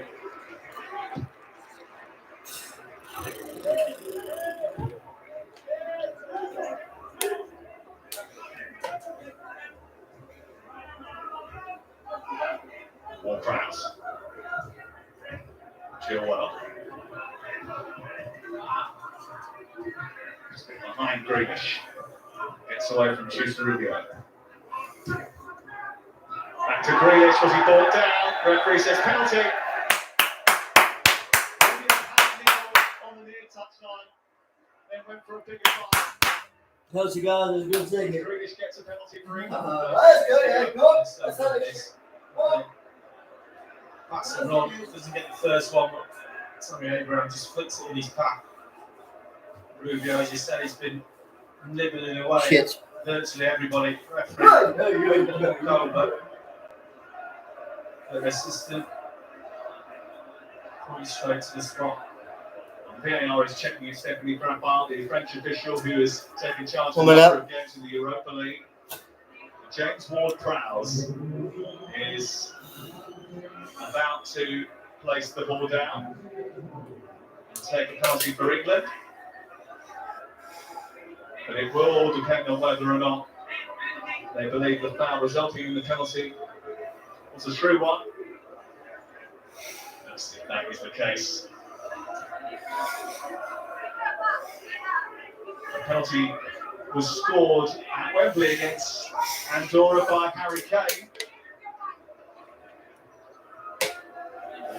Ward-Prowse. Chilwell. Just behind Grealish. Gets away from Rubio. Back to Grealish, was he brought down? Referee says penalty. On the near touchline. Then went for a bigger foul. Penalty guard is a good thing. Grealish gets a penalty for England. That's good, yeah, good. That's not it. That's a run. Doesn't get the first one, but Tommy Abraham just flicks it in his path. Rubio, as you said, he's been nibbling away. Shit. Virtually everybody. Referee. No, you ain't but the assistant points straight to the spot. VAR is checking if Stephanie Frappard, the French official who has taken charge of One the minute. number of games in the Europa League. James Ward-Prowse is about to place the ball down and take a penalty for England. But it will all depend on whether or not they believe the foul resulting in the penalty was a true one. Let's see if that is the case. The penalty was scored at Wembley against Andorra by Harry Kane.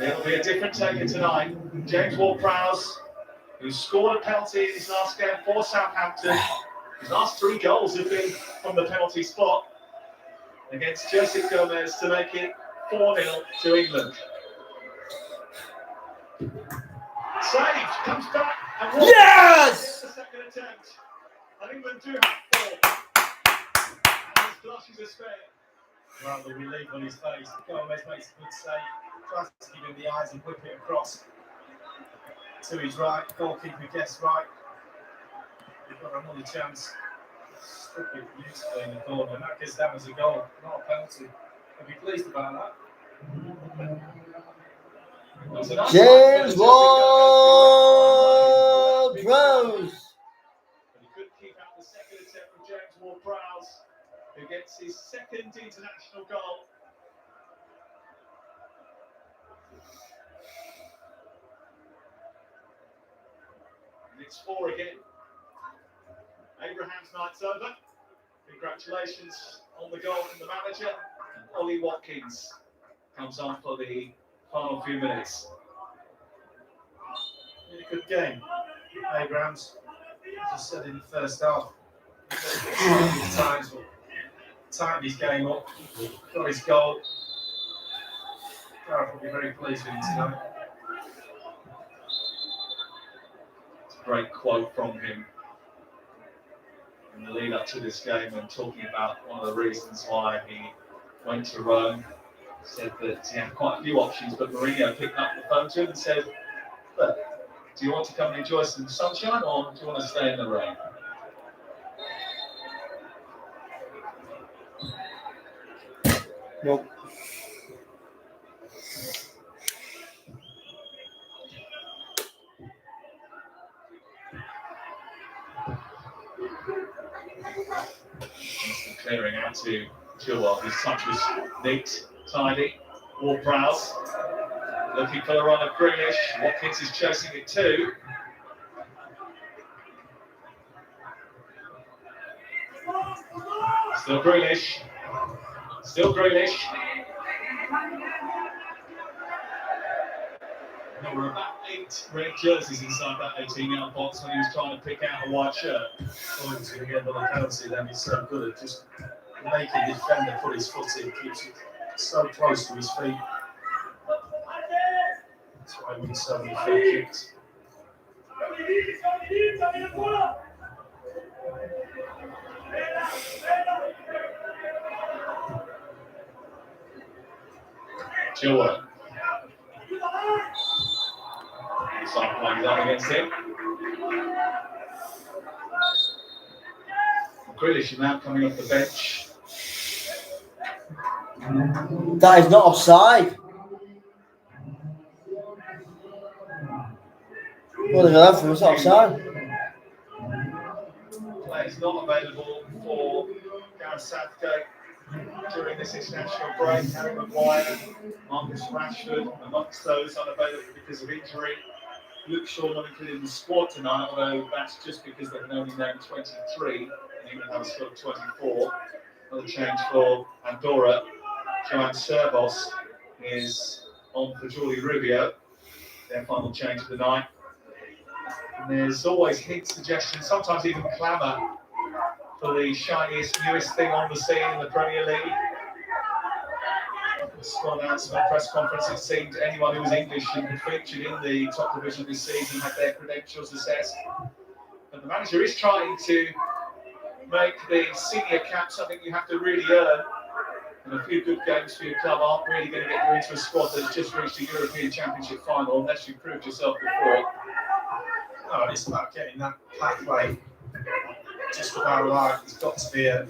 It'll be a different taker tonight. James Ward-Prowse, who scored a penalty in his last game for Southampton. His last 3 goals have been from the penalty spot against Joseph Gomez to make it 4-0 to England. Saved, comes back, and yes! The second attempt. And England do have 4. And his blushes are spared. Well, the relief on his face. Gomez makes a good save. Tries to give him the eyes and whip it across to his right. Goalkeeper guessed right. We've got another chance. Struck it beautifully in the corner, and that gives them as a goal, not a penalty. I'd be pleased about that. James Ward-Prowse. But he couldn't keep out the second attempt from James Ward-Prowse, who gets his second international goal. And it's 4 again. Abraham's night's over. Congratulations on the goal from the manager. And Ollie Watkins comes on for the final few minutes. Really good game. Abrams, as I said in the first half, times tightened his game up, got his goal. Gareth will be very pleased with him tonight. It's a great quote from him in the lead up to this game and talking about one of the reasons why he went to Rome. Said that he had quite a few options, but Mourinho picked up the phone to him and said, look, do you want to come and enjoy some sunshine or do you want to stay in the rain? Nope. Clearing out to Chilwell. His touch was neat, tidy, Ward-Prowse. Looking for the run of Grealish. Watkins is chasing it too. Still Grealish. Still Grealish. There were about 8 red jerseys inside that 18-yard box when he was trying to pick out a white shirt. Oh, he's going to get another penalty then. He's so good at just making the defender put his foot in, keeps it so close to his feet. That's why he wins so many free kicks. Chilwell. Soft one's up against him. Grealish is now coming off the bench. That is not offside. What the hell from? It's not offside. Players not available for Gareth Southgate during this international break. Harry Maguire, Marcus Rashford, amongst those unavailable because of injury. Luke Shaw not included in the squad tonight, although that's just because they can only name 23. And England have a squad of 24. Another change for Andorra. Joan Servos is on for Jordi Rubio, their final change of the night. And there's always hints, suggestions, sometimes even clamour for the shiniest, newest thing on the scene in the Premier League. Squad announcement press conference, it seemed anyone who was English and featured in the top division this season had their credentials assessed. But the manager is trying to make the senior cap something you have to really earn. And a few good games for your club aren't really going to get you into a squad that's just reached a European Championship final unless you proved yourself before. No, it's about getting that pathway just about right. It's got to be a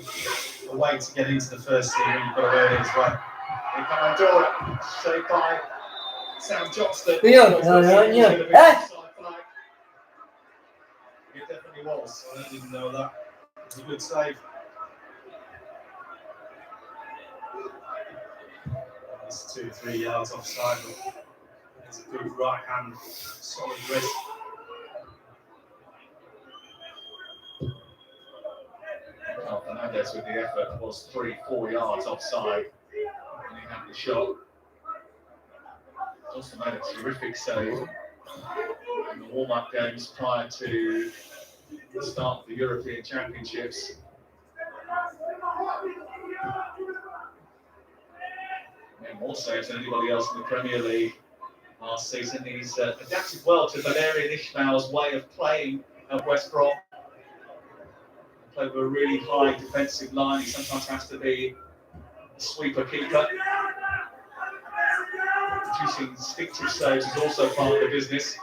way to get into the first team, and you've got to earn it as well. Here come Andorra, saved by Sam Johnston. Yeah. It definitely was. I didn't even know that. It was a good save. It's 2-3 yards offside, but it's a good right hand, solid wrist. Well, Fernandez with the effort was 3-4 yards offside when he had the shot. Also made a terrific save in the warm-up games prior to the start of the European Championships. And more saves than anybody else in the Premier League last season. He's adapted well to Valerian Ismail's way of playing at West Brom. Play with a really high defensive line. He sometimes has to be a sweeper keeper. Producing instinctive saves is also part of the business.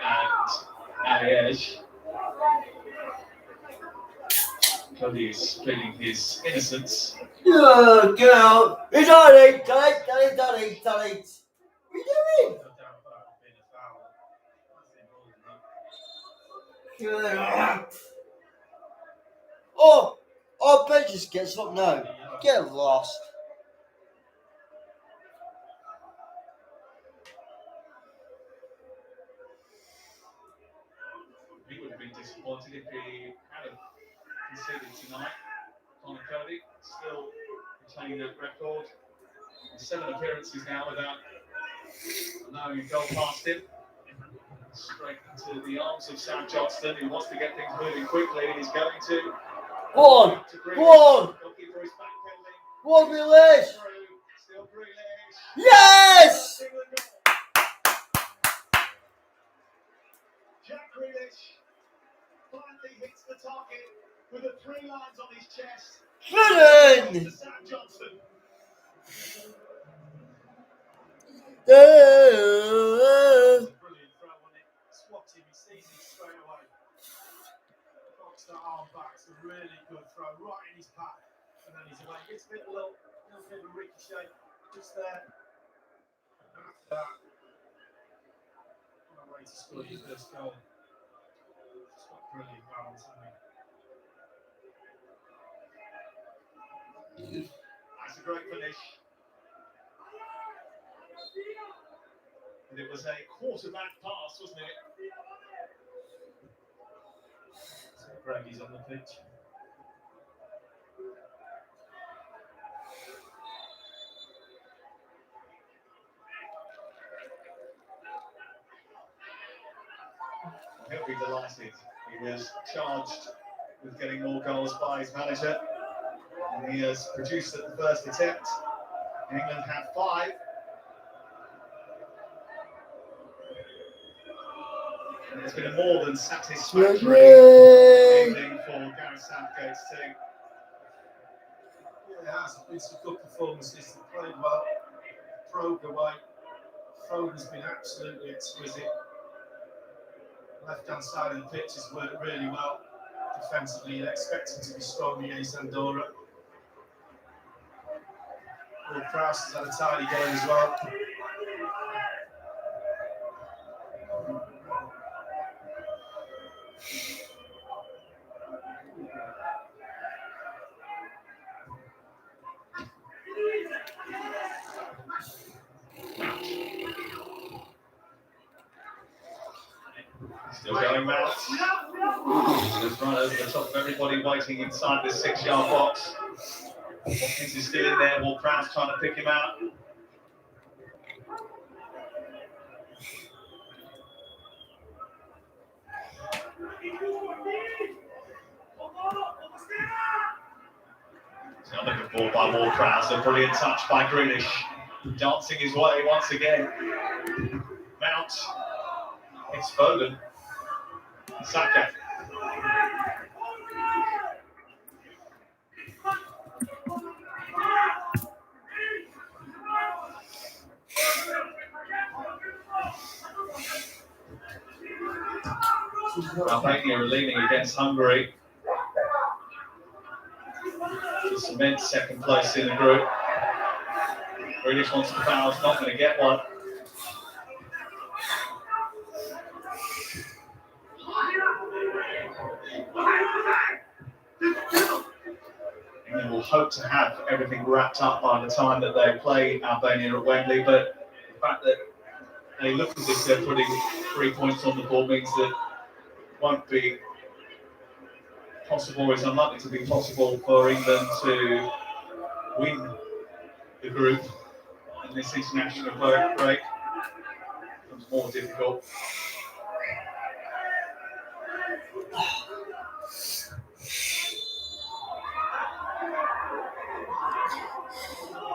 and Alliege. Cody is pleading his innocence. Yeah, get out. It's all right, What are you doing? Oh, Ben just gets up now. Get lost. He would have been disappointed if he hadn't conceded tonight. Connor Cody still retaining that record. 7 appearances now without allowing a goal past him. Straight into the arms of Sam Johnston, who wants to get things moving quickly, and he's going to. Go on, go on. Go on, Grealish. Still Grealish. Yes! Jack Grealish finally hits the target with the 3 lines on his chest. Brilliant! Sam Johnston. Brilliant throw on it. Swats him, he sees it straight away. Knocks that arm back. It's a really good throw, right in his path. And then he's away. Gets a little bit of a ricochet just there. And after that, on a way to score your first goal. It's got brilliant balance, hasn't he? That's a great finish. And it was a quarterback pass, wasn't it? So Greggy's on the pitch. He'll be delighted. He was charged with getting more goals by his manager, and he has produced at the first attempt. England had 5. And it's been a more than satisfactory evening for Gareth Southgate's team. Yeah, it has. It's a good performance. They played well, probed away. Foden's been absolutely exquisite. Left-hand side of the pitch has worked really well. Defensively, you'd expect him to be strong against Andorra. Will Prowse has had a tidy game as well. Still going Mount. Just right over the top of everybody waiting inside this 6-yard box. Watkins is still in there. Will Prowse trying to pick him out. It's not looking for by Will Prowse. A brilliant touch by Grealish. Dancing his way once again. Mount. It's Foden. Saka. Albania are leaning against Hungary to cement second place in the group. Grealish wants the foul, not going to get one. England will hope to have everything wrapped up by the time that they play Albania at Wembley, but the fact that they look as if they're putting 3 points on the board means that it won't be possible, or is unlikely to be possible for England to win the group in this international break. It becomes more difficult.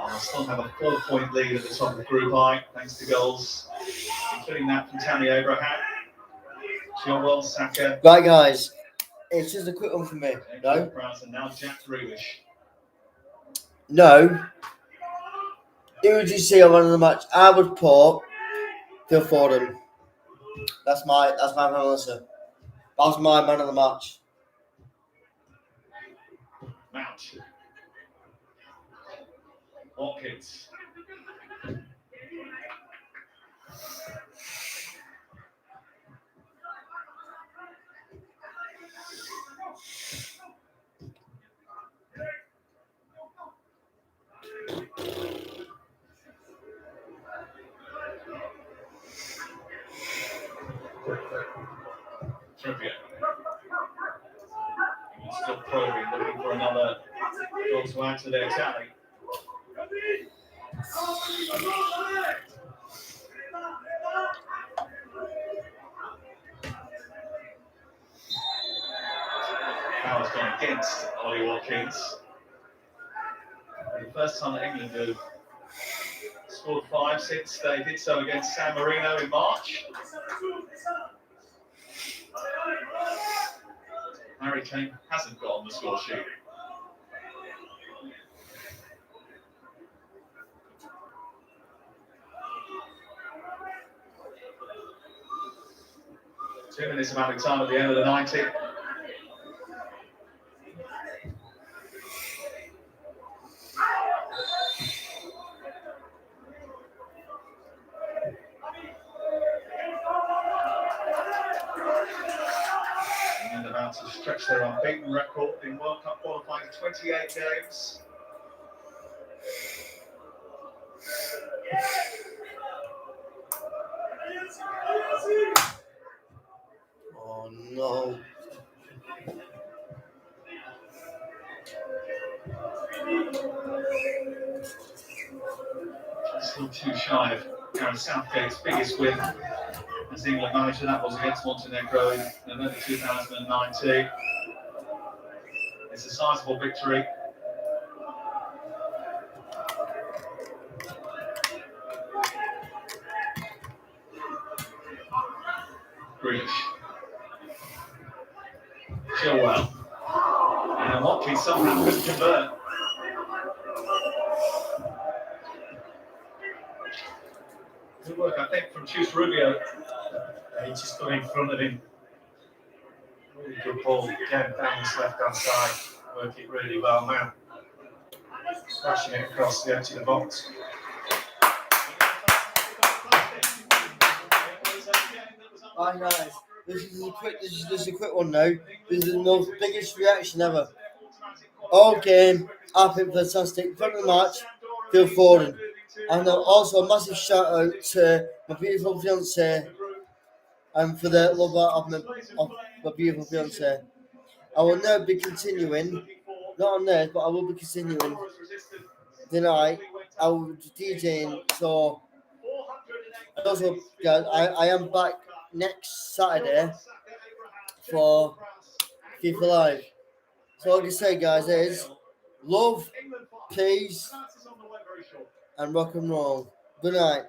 They'll still have a 4-point lead at the top of Group I, thanks to goals, including that from Tammy Abraham, Chilwell, Saka. Right, guys, it's just a quick one from me. No? And now Jack Grealish. No. Who would you see on one of the match? I would put Phil Foden. That's my final answer. That was my man of the match. Mount. Watkins. Trippier. Still probing, looking for another goal to add to their tally. Power's gone against Ollie Watkins. And the first time that England have scored 5 since they did so against San Marino in March. Harry Kane hasn't got on the score sheet. Two minutes of added time at the end of the 90. And about to stretch their unbeaten record in World Cup qualifying 28 games. Oh no. Still too shy of Gareth Southgate's biggest win as England manager. That was against Montenegro in November 2019. It's a sizable victory. Grealish. Chilwell. And Watkins somehow couldn't convert. Good work, I think, from Chus Rubio. He just got in front of him. Really good ball again down his left hand side. Work it really well now. Smashing it across the edge of the box. Right, guys. This is a quick one now. This is the most biggest reaction ever. All game, epic, fantastic. Front of the match, Phil Foden. And also a massive shout out to my beautiful fiance and for the love of my beautiful fiance. I will now be continuing, not on this, but I will be continuing tonight. I will be DJing, so and also, guys, I am back next Saturday for FIFA Live. So all I can say, guys, is love, peace, and rock and roll. Good night.